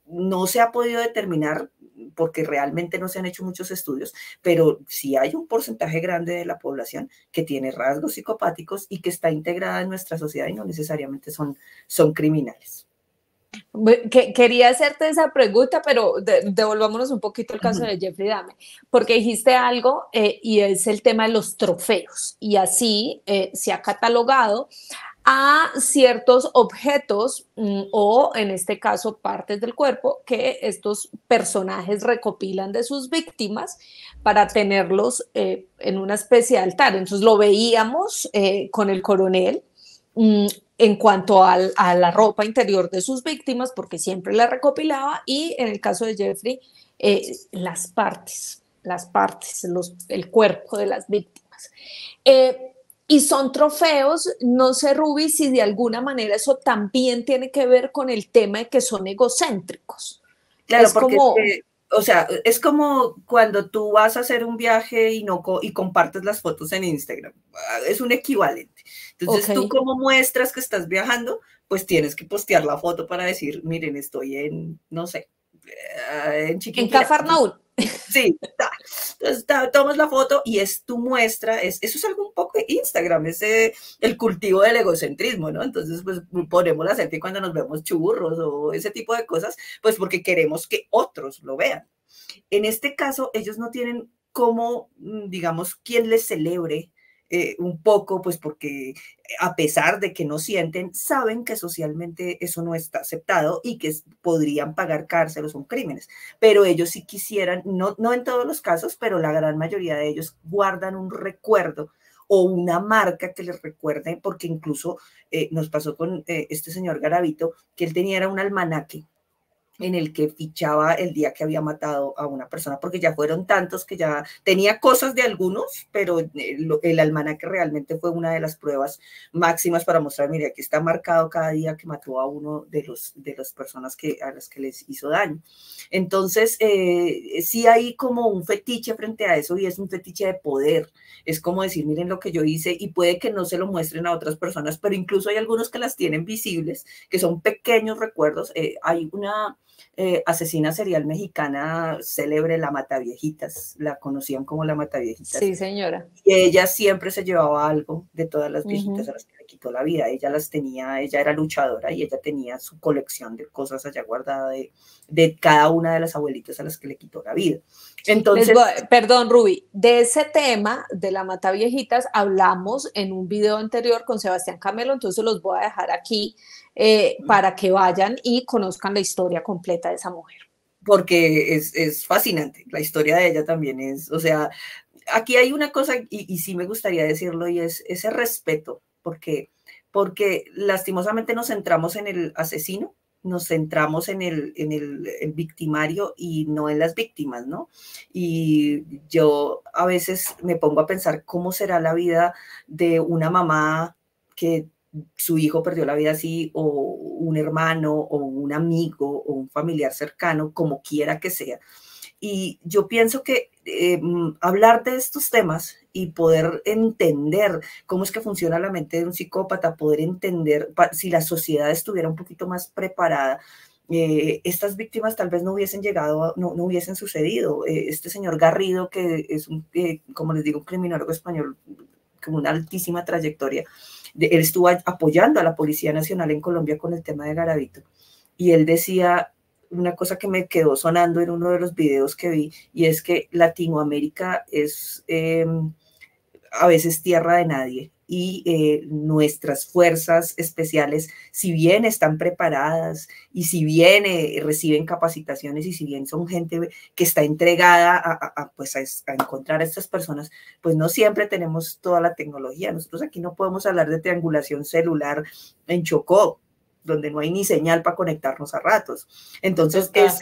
no se ha podido determinar porque realmente no se han hecho muchos estudios, pero sí hay un porcentaje grande de la población que tiene rasgos psicopáticos y que está integrada en nuestra sociedad y no necesariamente son criminales. Quería hacerte esa pregunta, pero devolvámonos un poquito al caso de Jeffrey Dahmer, porque dijiste algo y es el tema de los trofeos. Y así se ha catalogado a ciertos objetos o en este caso partes del cuerpo que estos personajes recopilan de sus víctimas para tenerlos en una especie de altar. Entonces lo veíamos con el coronel en cuanto a la ropa interior de sus víctimas, porque siempre la recopilaba, y en el caso de Jeffrey, las partes, el cuerpo de las víctimas. Y son trofeos, no sé, Ruby, si de alguna manera eso también tiene que ver con el tema de que son egocéntricos. Claro, Es porque como, o sea, es como cuando tú vas a hacer un viaje y compartes las fotos en Instagram. Es un equivalente. ok, Entonces, tú como muestras que estás viajando, pues tienes que postear la foto para decir, miren, estoy en, no sé, en en Chiquinquirá. Cafarnaúm. Sí, entonces tomas la foto y es tu muestra, eso es algo un poco de Instagram, es el cultivo del egocentrismo, ¿no? Entonces, pues ponemos la selfie cuando nos vemos churros o ese tipo de cosas, pues porque queremos que otros lo vean. En este caso, ellos no tienen cómo, digamos, quién les celebre un poco, pues porque a pesar de que no sienten, saben que socialmente eso no está aceptado y que podrían pagar cárcel o son crímenes. Pero ellos sí quisieran, no en todos los casos, pero la gran mayoría de ellos guardan un recuerdo o una marca que les recuerde, porque incluso nos pasó con este señor Garavito, que él tenía un almanaque en el que fichaba el día que había matado a una persona, porque ya fueron tantos que ya tenía cosas de algunos, pero el almanaque realmente fue una de las pruebas máximas para mostrar, mire, aquí está marcado cada día que mató a uno de las personas a las que les hizo daño. Entonces, sí hay como un fetiche frente a eso y es un fetiche de poder. Es como decir, miren lo que yo hice y puede que no se lo muestren a otras personas, pero incluso hay algunos que las tienen visibles, que son pequeños recuerdos. Hay una asesina serial mexicana célebre, la Mataviejitas, la conocían como la Mataviejitas, Sí, señora. y ella siempre se llevaba algo de todas las viejitas Ujú. a las que le quitó la vida. Ella las tenía, ella era luchadora y ella tenía su colección de cosas allá guardada de cada una de las abuelitas a las que le quitó la vida. Entonces, Perdón, Ruby, de ese tema de la mata viejitas hablamos en un video anterior con Sebastián Camelo, entonces los voy a dejar aquí para que vayan y conozcan la historia completa de esa mujer. porque es fascinante, la historia de ella también es, o sea, aquí hay una cosa, y sí me gustaría decirlo, y es ese respeto, porque lastimosamente nos centramos en el asesino, nos centramos en el victimario y no en las víctimas, ¿no? Y yo a veces me pongo a pensar cómo será la vida de una mamá que su hijo perdió la vida así, o un hermano, o un amigo, o un familiar cercano, como quiera que sea. Y yo pienso que hablar de estos temas y poder entender cómo es que funciona la mente de un psicópata, poder entender si la sociedad estuviera un poquito más preparada, estas víctimas tal vez no hubiesen llegado, no hubiesen sucedido. Este señor Garrido, que es, como les digo, un criminólogo español con una altísima trayectoria, él estuvo apoyando a la Policía Nacional en Colombia con el tema de Garavito. Y él decía una cosa que me quedó sonando en uno de los videos que vi, y es que Latinoamérica es a veces tierra de nadie. Y nuestras fuerzas especiales, si bien están preparadas y si bien reciben capacitaciones y si bien son gente que está entregada pues a encontrar a estas personas, pues no siempre tenemos toda la tecnología. Nosotros aquí no podemos hablar de triangulación celular en Chocó, donde no hay ni señal para conectarnos a ratos. Entonces, Total.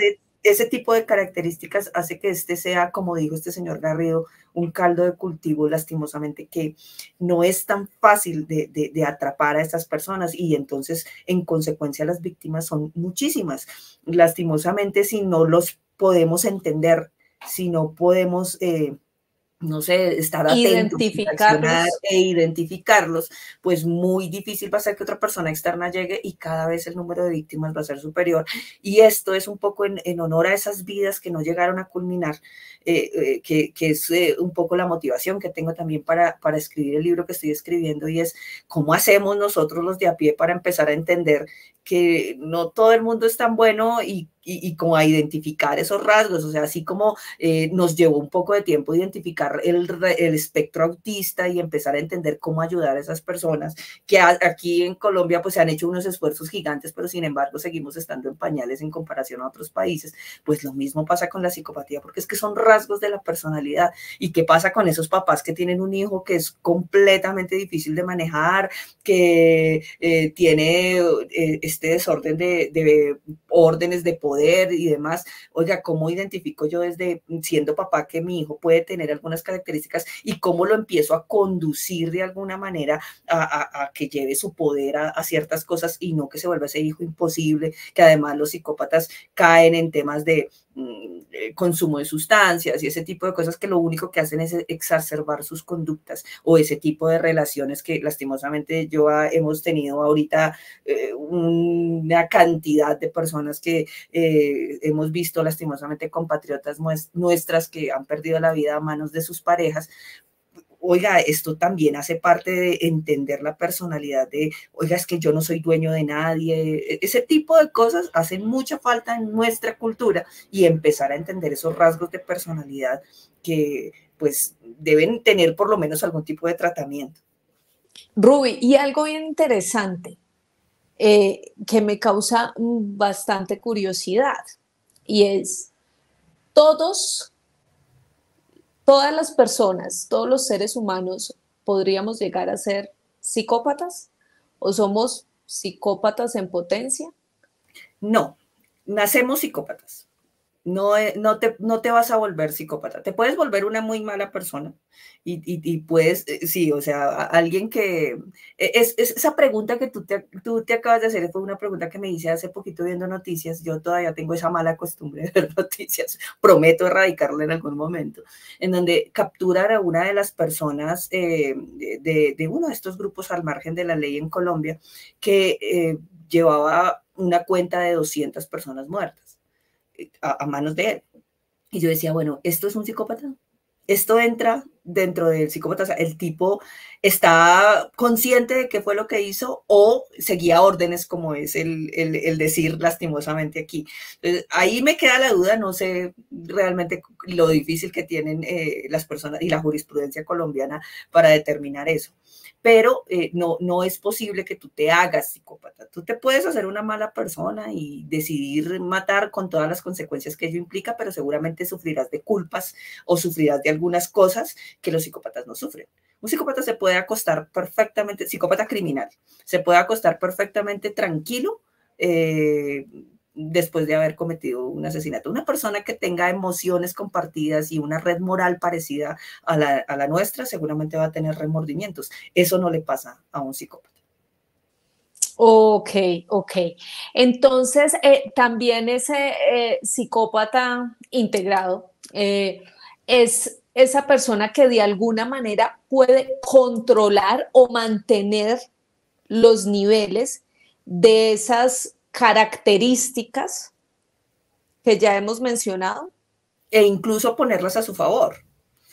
ese tipo de características hace que este sea, como dijo este señor Garrido, un caldo de cultivo, lastimosamente, que no es tan fácil de atrapar a estas personas, y entonces, en consecuencia, las víctimas son muchísimas. Lastimosamente, si no los podemos entender, si no podemos no sé, estar atentos, reaccionar Identificarlos. e identificarlos, pues muy difícil va a ser que otra persona externa llegue y cada vez el número de víctimas va a ser superior. Y esto es un poco en honor a esas vidas que no llegaron a culminar, que es un poco la motivación que tengo también para escribir el libro que estoy escribiendo, y es cómo hacemos nosotros los de a pie para empezar a entender que no todo el mundo es tan bueno y como a identificar esos rasgos, o sea, así como nos llevó un poco de tiempo identificar el espectro autista y empezar a entender cómo ayudar a esas personas, que aquí en Colombia pues se han hecho unos esfuerzos gigantes, pero sin embargo seguimos estando en pañales en comparación a otros países. Pues lo mismo pasa con la psicopatía, porque es que son rasgos de la personalidad. ¿Y qué pasa con esos papás que tienen un hijo que es completamente difícil de manejar, que tiene este desorden de órdenes de poder y demás? Oiga, ¿cómo identifico yo desde siendo papá que mi hijo puede tener algunas características y cómo lo empiezo a conducir de alguna manera a que lleve su poder a ciertas cosas y no que se vuelva ese hijo imposible? Que además los psicópatas caen en temas de consumo de sustancias y ese tipo de cosas que lo único que hacen es exacerbar sus conductas, o ese tipo de relaciones que lastimosamente hemos tenido ahorita una cantidad de personas que hemos visto lastimosamente compatriotas nuestras que han perdido la vida a manos de sus parejas. Oiga, esto también hace parte de entender la personalidad de, oiga, es que yo no soy dueño de nadie. Ese tipo de cosas hacen mucha falta en nuestra cultura, y empezar a entender esos rasgos de personalidad que pues deben tener por lo menos algún tipo de tratamiento. Ruby, y algo bien interesante que me causa bastante curiosidad, y es, todos, todas las personas, todos los seres humanos, podríamos llegar a ser psicópatas o somos psicópatas en potencia. No, nacemos psicópatas. No te vas a volver psicópata. Te puedes volver una muy mala persona y puedes, sí, o sea, alguien que... esa pregunta que tú te acabas de hacer fue una pregunta que me hice hace poquito viendo noticias. Yo todavía tengo esa mala costumbre de ver noticias. Prometo erradicarla en algún momento, en donde capturan a una de las personas de uno de estos grupos al margen de la ley en Colombia, que llevaba una cuenta de 200 personas muertas a manos de él. Y yo decía, bueno, ¿esto es un psicópata? Esto entra dentro del psicópata. O sea, el tipo está consciente de qué fue lo que hizo o seguía órdenes, como es el decir lastimosamente aquí. Entonces, ahí me queda la duda, no sé realmente lo difícil que tienen las personas y la jurisprudencia colombiana para determinar eso. Pero no es posible que tú te hagas psicópata. Tú te puedes hacer una mala persona y decidir matar con todas las consecuencias que ello implica, pero seguramente sufrirás de culpas o sufrirás de algunas cosas que los psicópatas no sufren. Un psicópata se puede acostar perfectamente, psicópata criminal, se puede acostar perfectamente tranquilo después de haber cometido un asesinato. Una persona que tenga emociones compartidas y una red moral parecida a la nuestra seguramente va a tener remordimientos. Eso no le pasa a un psicópata. Ok, ok. Entonces, también ese psicópata integrado es esa persona que de alguna manera puede controlar o mantener los niveles de esas características que ya hemos mencionado. E incluso ponerlas a su favor.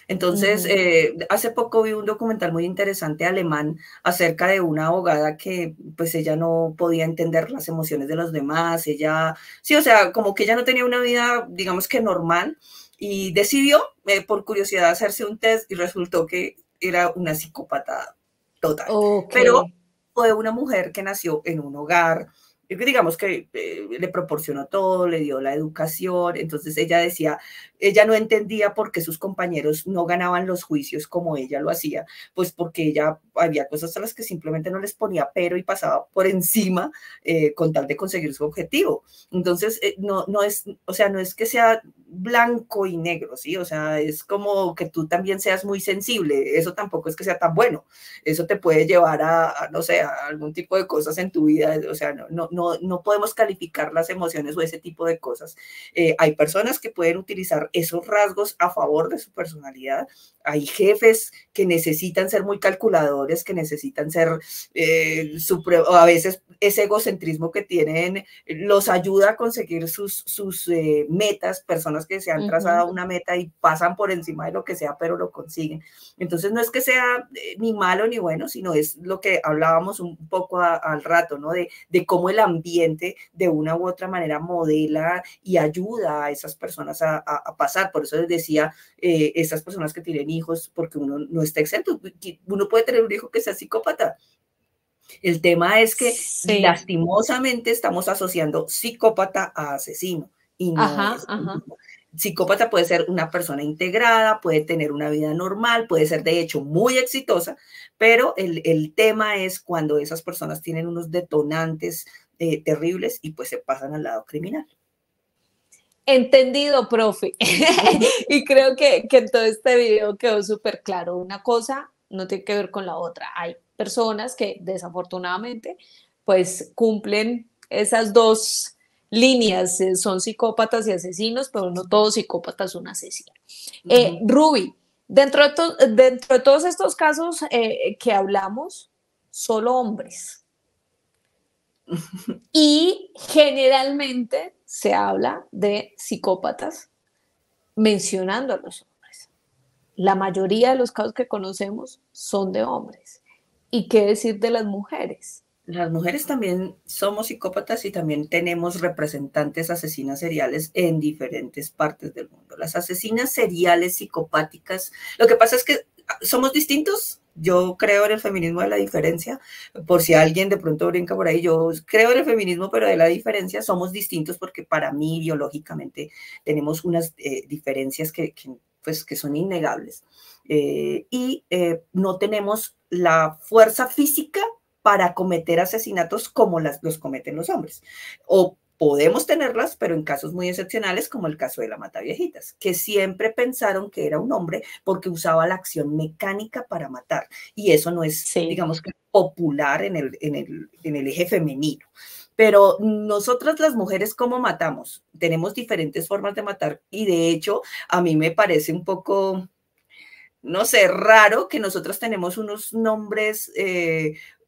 Entonces, Ujú. hace poco vi un documental muy interesante alemán acerca de una abogada que pues ella no podía entender las emociones de los demás, ella, sí, o sea, como que ella no tenía una vida, digamos que normal, y decidió por curiosidad hacerse un test y resultó que era una psicópata total. Ok. Pero fue una mujer que nació en un hogar, digamos que le proporcionó todo, le dio la educación, entonces ella decía, ella no entendía por qué sus compañeros no ganaban los juicios como ella lo hacía, pues porque ella había cosas a las que simplemente no les ponía pero y pasaba por encima con tal de conseguir su objetivo. Entonces, no es, o sea, no es que sea blanco y negro, ¿sí? O sea, es como que tú también seas muy sensible, eso tampoco es que sea tan bueno, eso te puede llevar no sé, a algún tipo de cosas en tu vida, o sea, no no podemos calificar las emociones o ese tipo de cosas. Hay personas que pueden utilizar esos rasgos a favor de su personalidad. Hay jefes que necesitan ser muy calculadores, que necesitan ser, o a veces ese egocentrismo que tienen los ayuda a conseguir sus metas, personas que se han trazado una meta y pasan por encima de lo que sea, pero lo consiguen. Entonces no es que sea ni malo ni bueno, sino es lo que hablábamos un poco al rato, ¿no? De cómo el ambiente de una u otra manera modela y ayuda a esas personas a pasar. Por eso les decía, esas personas que tienen hijos, porque uno no está exento, uno puede tener un hijo que sea psicópata. El tema es que Sí. lastimosamente estamos asociando psicópata a asesino y no es lo mismo. Psicópata puede ser una persona integrada, puede tener una vida normal, puede ser de hecho muy exitosa, pero el tema es cuando esas personas tienen unos detonantes terribles y pues se pasan al lado criminal. Entendido, profe. Y creo que en todo este video quedó súper claro. Una cosa no tiene que ver con la otra. Hay personas que desafortunadamente pues cumplen esas dos líneas, son psicópatas y asesinos, pero no todos psicópatas son asesinos. Ruby, dentro de todos estos casos que hablamos, solo hombres. Y generalmente se habla de psicópatas mencionando a los hombres. La mayoría de los casos que conocemos son de hombres. ¿Y qué decir de las mujeres? Las mujeres también somos psicópatas y también tenemos representantes asesinas seriales en diferentes partes del mundo. Las asesinas seriales psicopáticas, lo que pasa es que somos distintos. Yo creo en el feminismo de la diferencia, por si alguien de pronto brinca por ahí, yo creo en el feminismo, pero de la diferencia somos distintos porque para mí biológicamente tenemos unas diferencias pues, que son innegables y no tenemos la fuerza física para cometer asesinatos como los cometen los hombres. O podemos tenerlas, pero en casos muy excepcionales, como el caso de la Mataviejitas, que siempre pensaron que era un hombre porque usaba la acción mecánica para matar. Y eso no es, Sí. digamos que, popular en el eje femenino. Pero nosotras las mujeres, ¿cómo matamos? Tenemos diferentes formas de matar y de hecho a mí me parece un poco, no sé, raro que nosotras tenemos unos nombres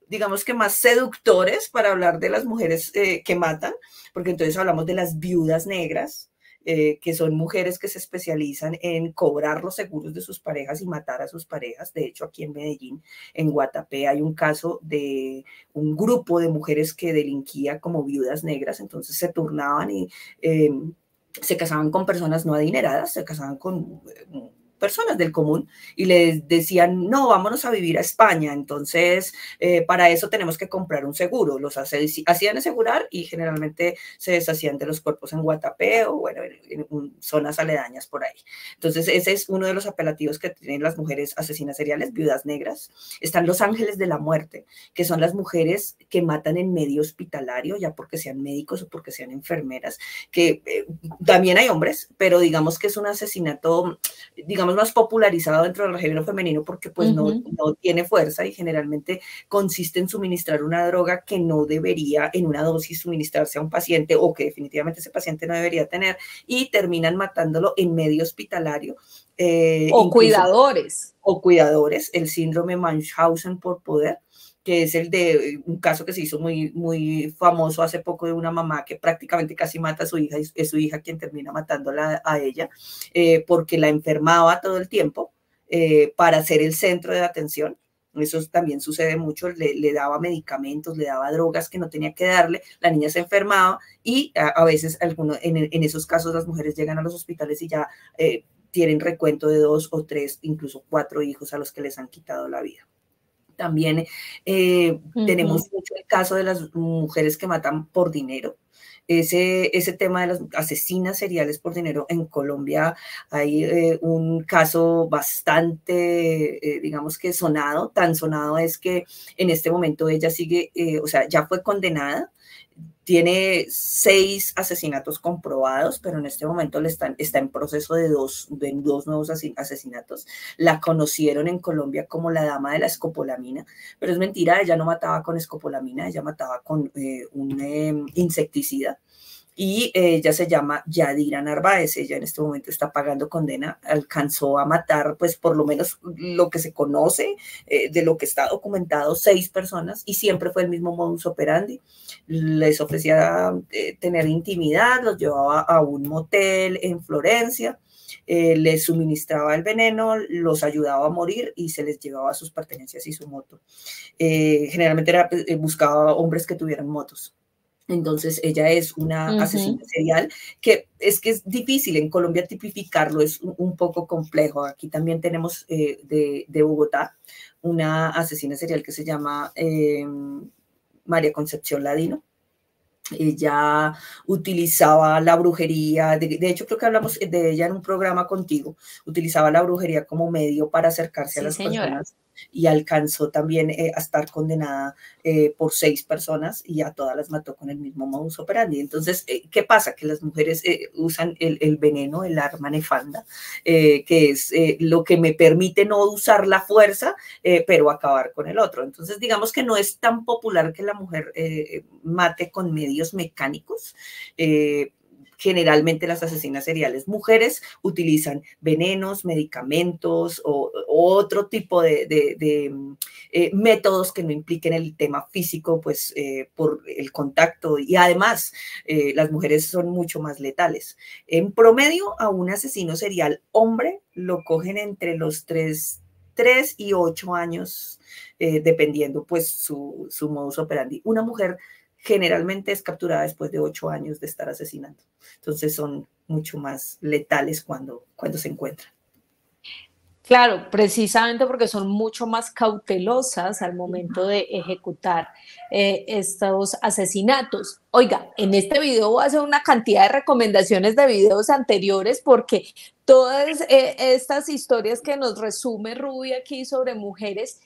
digamos que más seductores para hablar de las mujeres que matan, porque entonces hablamos de las viudas negras, que son mujeres que se especializan en cobrar los seguros de sus parejas y matar a sus parejas. De hecho, aquí en Medellín, en Guatapé, hay un caso de un grupo de mujeres que delinquía como viudas negras, entonces se turnaban y se casaban con personas no adineradas, se casaban con personas del común y les decían, no, vámonos a vivir a España, entonces para eso tenemos que comprar un seguro. Los hacían asegurar y generalmente se deshacían de los cuerpos en Guatapé o bueno, en zonas aledañas por ahí. Entonces ese es uno de los apelativos que tienen las mujeres asesinas seriales, viudas negras. Están los ángeles de la muerte, que son las mujeres que matan en medio hospitalario, ya porque sean médicos o porque sean enfermeras, que también hay hombres, pero digamos que es un asesinato, digamos, más popularizado dentro del género femenino porque pues no tiene fuerza y generalmente consiste en suministrar una droga que no debería en una dosis suministrarse a un paciente o que definitivamente ese paciente no debería tener y terminan matándolo en medio hospitalario. O cuidadores. O cuidadores, el síndrome Munchausen por poder, que es el de un caso que se hizo muy famoso hace poco de una mamá que prácticamente casi mata a su hija y es su hija quien termina matándola a ella porque la enfermaba todo el tiempo para ser el centro de atención. Eso también sucede mucho, le daba medicamentos, le daba drogas que no tenía que darle, la niña se enfermaba y a veces en esos casos las mujeres llegan a los hospitales y ya tienen recuento de 2 o 3, incluso 4 hijos a los que les han quitado la vida. También tenemos mucho el caso de las mujeres que matan por dinero. Ese tema de las asesinas seriales por dinero en Colombia hay un caso bastante, digamos que sonado, tan sonado es que en este momento ella sigue, o sea, ya fue condenada, tiene 6 asesinatos comprobados, pero en este momento está en proceso de dos nuevos asesinatos. La conocieron en Colombia como la dama de la escopolamina, pero es mentira, ella no mataba con escopolamina, ella mataba con un insecticida. Y ella se llama Yadira Narváez, ella en este momento está pagando condena, alcanzó a matar, pues por lo menos lo que se conoce, de lo que está documentado, 6 personas, y siempre fue el mismo modus operandi. Les ofrecía tener intimidad, los llevaba a un motel en Florencia, les suministraba el veneno, los ayudaba a morir y se les llevaba sus pertenencias y su moto. Generalmente buscaba hombres que tuvieran motos. Entonces ella es una asesina serial que es difícil en Colombia tipificarlo, es un poco complejo. Aquí también tenemos de Bogotá una asesina serial que se llama María Concepción Ladino. Ella utilizaba la brujería, de hecho creo que hablamos de ella en un programa contigo, utilizaba la brujería como medio para acercarse a las personas y alcanzó también a estar condenada por 6 personas y a todas las mató con el mismo modus operandi. Entonces, ¿qué pasa? Que las mujeres usan el veneno, el arma nefanda, que es lo que me permite no usar la fuerza, pero acabar con el otro. Entonces, digamos que no es tan popular que la mujer mate con medios mecánicos. Generalmente las asesinas seriales mujeres utilizan venenos, medicamentos o otro tipo de métodos que no impliquen el tema físico, pues por el contacto, y además las mujeres son mucho más letales. En promedio, a un asesino serial hombre lo cogen entre los 3 y 8 años, dependiendo pues su modus operandi. Una mujer generalmente es capturada después de 8 años de estar asesinando. Entonces son mucho más letales cuando se encuentran. Claro, precisamente porque son mucho más cautelosas al momento de ejecutar estos asesinatos. Oiga, en este video voy a hacer una cantidad de recomendaciones de videos anteriores porque todas estas historias que nos resume Ruby aquí sobre mujeres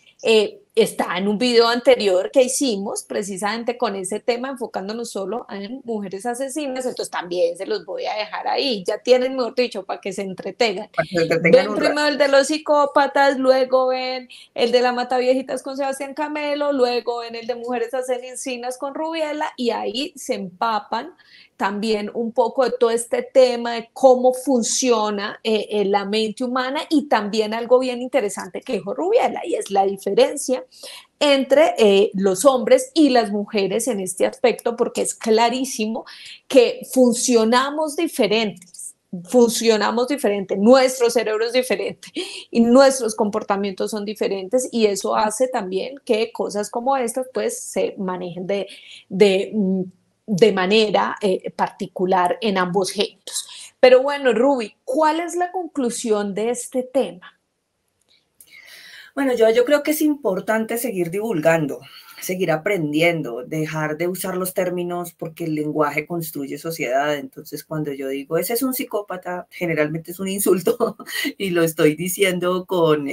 está en un video anterior que hicimos precisamente con ese tema, enfocándonos solo en mujeres asesinas, entonces también se los voy a dejar ahí, ya tienen, mejor dicho, para que se entretengan. Para que se entretengan Ven un primero rato. el de los psicópatas, luego ven el de la Mataviejitas con Sebastián Camelo, luego ven el de mujeres asesinas con Rubiela, y ahí se empapan también un poco de todo este tema de cómo funciona la mente humana, y también algo bien interesante que dijo Rubiela, y es la diferencia entre los hombres y las mujeres en este aspecto, porque es clarísimo que funcionamos diferente, nuestro cerebro es diferente y nuestros comportamientos son diferentes, y eso hace también que cosas como estas pues se manejen de manera particular en ambos géneros. Pero bueno, Ruby, ¿cuál es la conclusión de este tema? Bueno, yo creo que es importante seguir divulgando, seguir aprendiendo, dejar de usar los términos porque el lenguaje construye sociedad. Entonces, cuando yo digo, ese es un psicópata, generalmente es un insulto y lo estoy diciendo con,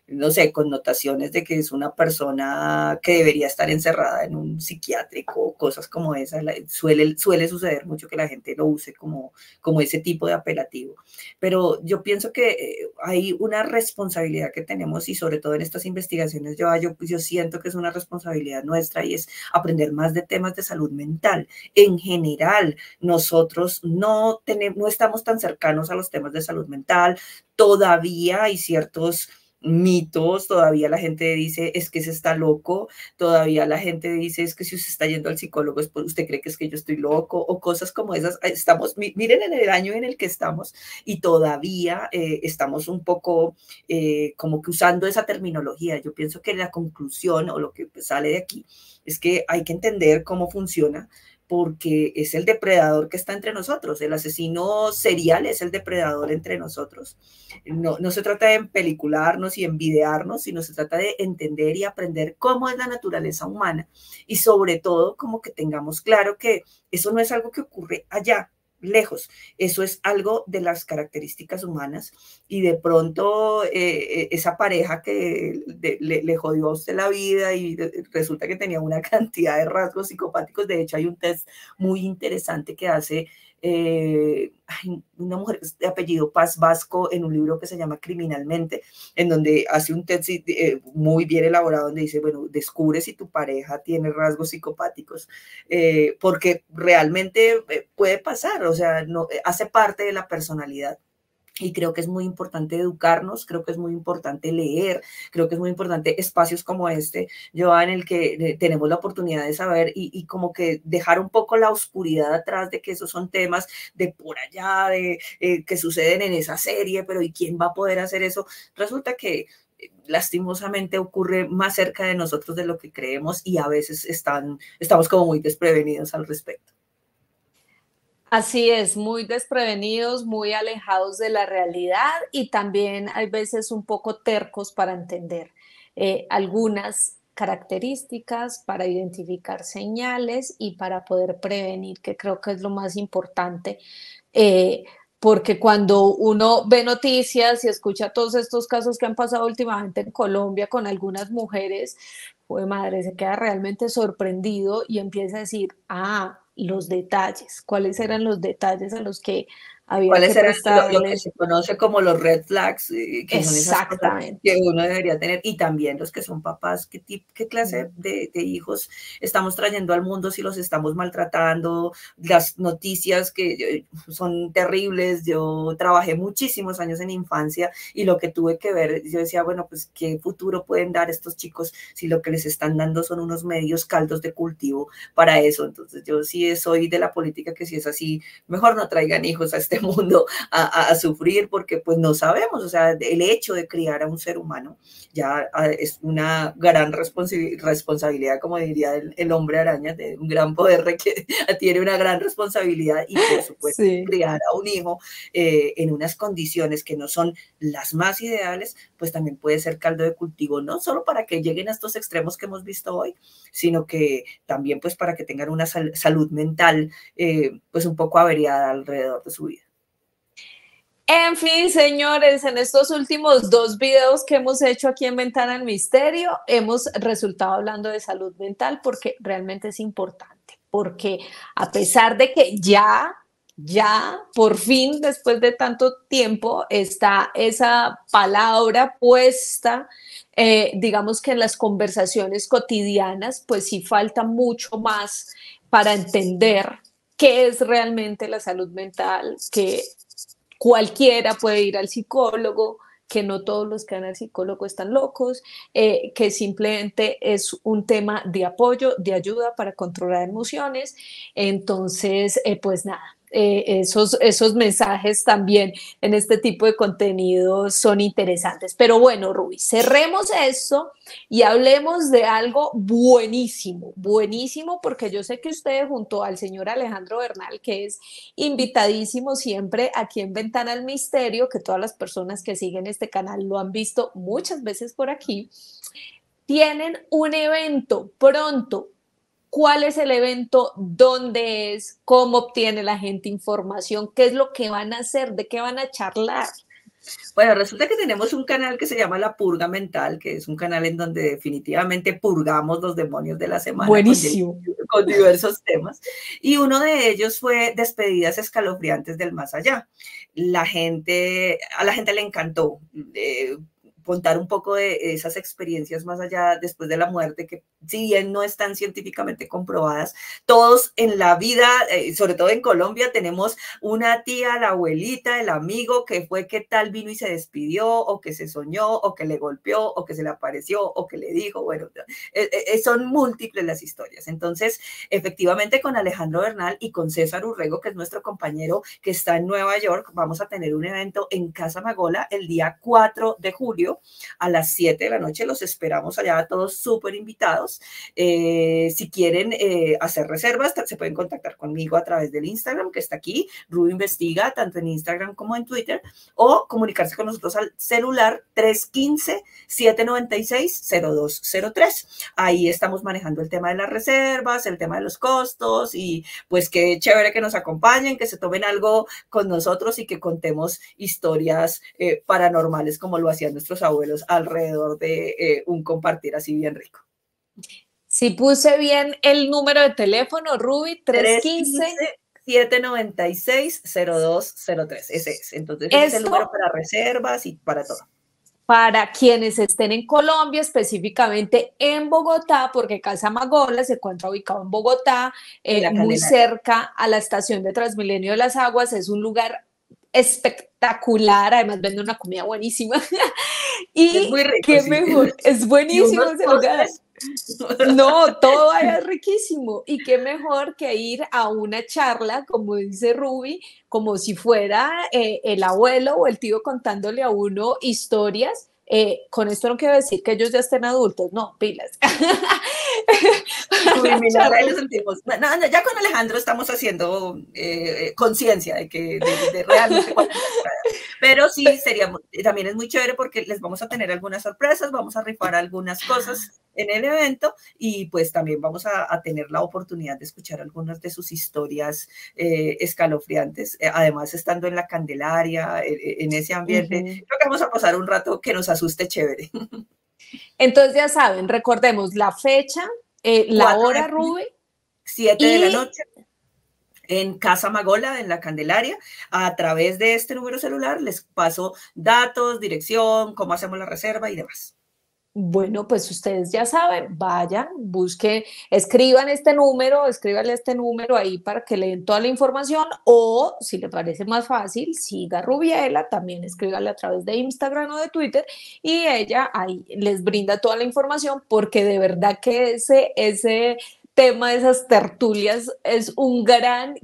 no sé, connotaciones de que es una persona que debería estar encerrada en un psiquiátrico, cosas como esa. Suele suceder mucho que la gente lo use como ese tipo de apelativo. Pero yo pienso que hay una responsabilidad que tenemos, y sobre todo en estas investigaciones yo siento que es una responsabilidad nuestra, y es aprender más de temas de salud mental. En general, nosotros no estamos tan cercanos a los temas de salud mental, todavía hay ciertos mitos, todavía la gente dice es que se está loco, todavía la gente dice es que si usted está yendo al psicólogo es usted cree que es que yo estoy loco, o cosas como esas. Miren en el año en el que estamos, y todavía estamos un poco como que usando esa terminología. Yo pienso que la conclusión o lo que sale de aquí es que hay que entender cómo funciona, porque es el depredador que está entre nosotros. El asesino serial es el depredador entre nosotros. No se trata de empelicularnos y envidiarnos, sino se trata de entender y aprender cómo es la naturaleza humana, y sobre todo como que tengamos claro que eso no es algo que ocurre allá, lejos. Eso es algo de las características humanas y de pronto esa pareja que le jodió a usted la vida y resulta que tenía una cantidad de rasgos psicopáticos. De hecho, hay un test muy interesante que hace una mujer de apellido Paz Vasco en un libro que se llama Criminalmente, en donde hace un test muy bien elaborado donde dice, bueno, descubre si tu pareja tiene rasgos psicopáticos, porque realmente puede pasar, o sea, no, hace parte de la personalidad. Y creo que es muy importante educarnos, creo que es muy importante leer, creo que es muy importante espacios como este, Joa, en el que tenemos la oportunidad de saber y como que dejar un poco la oscuridad atrás de que esos son temas de por allá, de que suceden en esa serie, pero ¿y quién va a poder hacer eso? Resulta que lastimosamente ocurre más cerca de nosotros de lo que creemos y a veces estamos como muy desprevenidos al respecto. Así es, muy desprevenidos, muy alejados de la realidad y también hay veces un poco tercos para entender algunas características, para identificar señales y para poder prevenir, que creo que es lo más importante. eh, Porque cuando uno ve noticias y escucha todos estos casos que han pasado últimamente en Colombia con algunas mujeres, pues madre, se queda realmente sorprendido y empieza a decir, ah, los detalles, cuáles eran los detalles a los que había que ¿Cuáles eran lo que prestarles. se conoce como los red flags, que son esas cosas que Exactamente. uno debería tener? Y también los que son papás, qué clase Mm. de hijos estamos trayendo al mundo si los estamos maltratando? Las noticias que son terribles. Yo trabajé muchísimos años en infancia y lo que tuve que ver, yo decía, bueno, pues qué futuro pueden dar estos chicos si lo que les están dando son unos medios caldos de cultivo para eso. Entonces yo sí soy de la política que si es así, mejor no traigan hijos a este mundo a sufrir porque pues no sabemos, o sea, el hecho de criar a un ser humano ya es una gran responsabilidad, como diría el hombre araña, de un gran poder requiere, tiene una gran responsabilidad y por supuesto Sí. criar a un hijo en unas condiciones que no son las más ideales, pues también puede ser caldo de cultivo, no solo para que lleguen a estos extremos que hemos visto hoy, sino que también pues para que tengan una salud mental pues un poco averiada alrededor de su vida. En fin, señores, en estos últimos dos videos que hemos hecho aquí en Ventana al Misterio, hemos resultado hablando de salud mental porque realmente es importante, porque a pesar de que ya, por fin, después de tanto tiempo, está esa palabra puesta, digamos que en las conversaciones cotidianas, pues sí falta mucho más para entender qué es realmente la salud mental, que cualquiera puede ir al psicólogo, que no todos los que van al psicólogo están locos, que simplemente es un tema de apoyo, de ayuda para controlar emociones. Entonces, pues nada, esos mensajes también en este tipo de contenidos son interesantes. Pero bueno, Ruby, cerremos esto y hablemos de algo buenísimo, buenísimo, porque yo sé que usted junto al señor Alejandro Bernal, que es invitadísimo siempre aquí en Ventana al Misterio, que todas las personas que siguen este canal lo han visto muchas veces por aquí, tienen un evento pronto. ¿Cuál es el evento? ¿Dónde es? ¿Cómo obtiene la gente información? ¿Qué es lo que van a hacer? ¿De qué van a charlar? Bueno, resulta que tenemos un canal que se llama La Purga Mental, que es un canal en donde definitivamente purgamos los demonios de la semana Buenísimo. con diversos temas. Y uno de ellos fue Despedidas escalofriantes del más allá. A la gente le encantó. Contar un poco de esas experiencias más allá después de la muerte, que si bien no están científicamente comprobadas, todos en la vida, sobre todo en Colombia, tenemos una tía, la abuelita, el amigo que fue que tal vino y se despidió, o que se soñó, o que le golpeó, o que se le apareció, o que le dijo, bueno, son múltiples las historias. Entonces, efectivamente, con Alejandro Bernal y con César Urrego, que es nuestro compañero que está en Nueva York, vamos a tener un evento en Casa Magola el día 4 de julio Misterio a las 7 de la noche. Los esperamos allá, todos súper invitados. Si quieren hacer reservas, se pueden contactar conmigo a través del Instagram, que está aquí, Ruby Investiga, tanto en Instagram como en Twitter, o comunicarse con nosotros al celular 315-796-0203. Ahí estamos manejando el tema de las reservas, el tema de los costos, y pues qué chévere que nos acompañen, que se tomen algo con nosotros y que contemos historias paranormales como lo hacían nuestros abuelos alrededor de un compartir así bien rico. Si puse bien el número de teléfono, Ruby, 315. 796-0203, ese es. Entonces ese es el número para reservas y para todo. Para quienes estén en Colombia, específicamente en Bogotá, porque Casa Magola se encuentra ubicado en Bogotá, muy cerca a la estación de Transmilenio de las Aguas. Es un lugar espectacular, además vende una comida buenísima. Y es muy rico, qué mejor, es buenísimo ese lugar. No, todo allá es riquísimo. Y qué mejor que ir a una charla, como dice Ruby, como si fuera el abuelo o el tío contándole a uno historias. Con esto no quiero decir que ellos ya estén adultos, no, pilas. Ahí lo sentimos. No, ya con Alejandro estamos haciendo conciencia de que de realmente pero sí sería, también es muy chévere porque les vamos a tener algunas sorpresas, vamos a rifar algunas cosas en el evento y pues también vamos a tener la oportunidad de escuchar algunas de sus historias escalofriantes, además estando en la Candelaria, en ese ambiente, creo que vamos a pasar un rato que nos asuste chévere. Entonces ya saben, recordemos la fecha, la hora, Ruby. 7 de la noche. En Casa Magola, en la Candelaria. A través de este número celular les paso datos, dirección, cómo hacemos la reserva y demás. Bueno, pues ustedes ya saben, vayan, busquen, escríbanle este número ahí para que le den toda la información, o si le parece más fácil, siga a Rubiela, también escríbale a través de Instagram o de Twitter y ella ahí les brinda toda la información, porque de verdad que ese tema de esas tertulias es un gran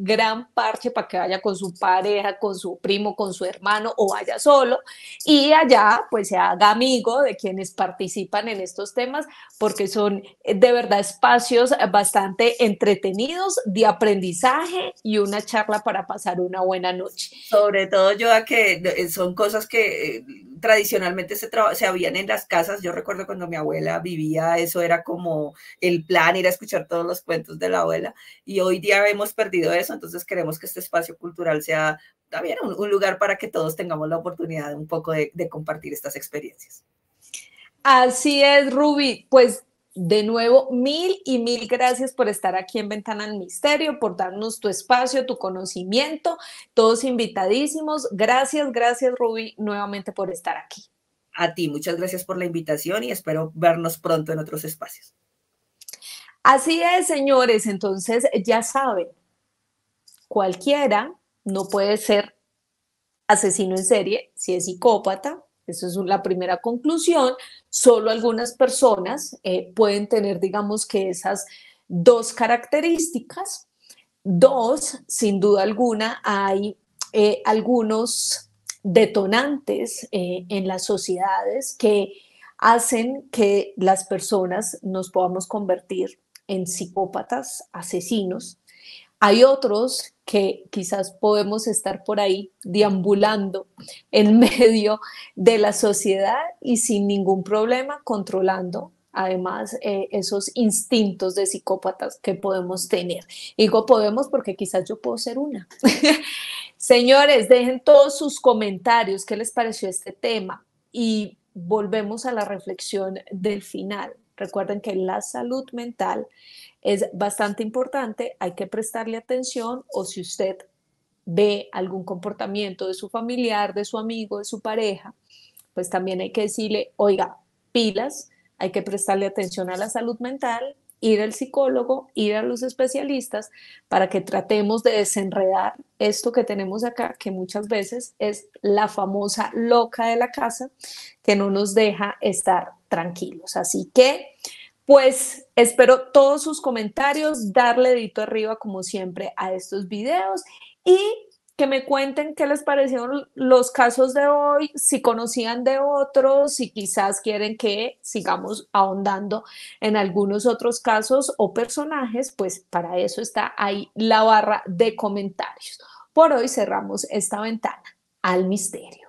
parche para que vaya con su pareja, con su primo, con su hermano o vaya solo y allá pues se haga amigo de quienes participan en estos temas, porque son de verdad espacios bastante entretenidos, de aprendizaje y una charla para pasar una buena noche. Sobre todo yo a que son cosas que tradicionalmente se habían en las casas. Yo recuerdo cuando mi abuela vivía, eso era como el plan, ir a escuchar todos los cuentos de la abuela, y hoy día hemos perdido eso, entonces queremos que este espacio cultural sea también un lugar para que todos tengamos la oportunidad un poco de compartir estas experiencias. Así es, Ruby, pues de nuevo, mil gracias por estar aquí en Ventana al Misterio, por darnos tu espacio, tu conocimiento, todos invitadísimos. Gracias, Ruby, nuevamente por estar aquí. A ti, muchas gracias por la invitación y espero vernos pronto en otros espacios. Así es, señores, entonces ya saben, cualquiera no puede ser asesino en serie si es psicópata. Esa es la primera conclusión. Solo algunas personas pueden tener, digamos que esas dos características. Dos, sin duda alguna, hay algunos detonantes en las sociedades que hacen que las personas nos podamos convertir en psicópatas, asesinos. Hay otros que quizás podemos estar por ahí deambulando en medio de la sociedad y sin ningún problema controlando además esos instintos de psicópatas que podemos tener. Digo podemos porque quizás yo puedo ser una. Señores, dejen todos sus comentarios, qué les pareció este tema y volvemos a la reflexión del final. Recuerden que la salud mental es bastante importante, hay que prestarle atención, o si usted ve algún comportamiento de su familiar, de su amigo, de su pareja, pues también hay que decirle, oiga, pilas, hay que prestarle atención a la salud mental, ir al psicólogo, ir a los especialistas para que tratemos de desenredar esto que tenemos acá, que muchas veces es la famosa loca de la casa que no nos deja estar tranquilos. Así que pues espero todos sus comentarios, darle dedito arriba como siempre a estos videos y que me cuenten qué les parecieron los casos de hoy, si conocían de otros, si quizás quieren que sigamos ahondando en algunos otros casos o personajes, pues para eso está ahí la barra de comentarios. Por hoy cerramos esta ventana al misterio.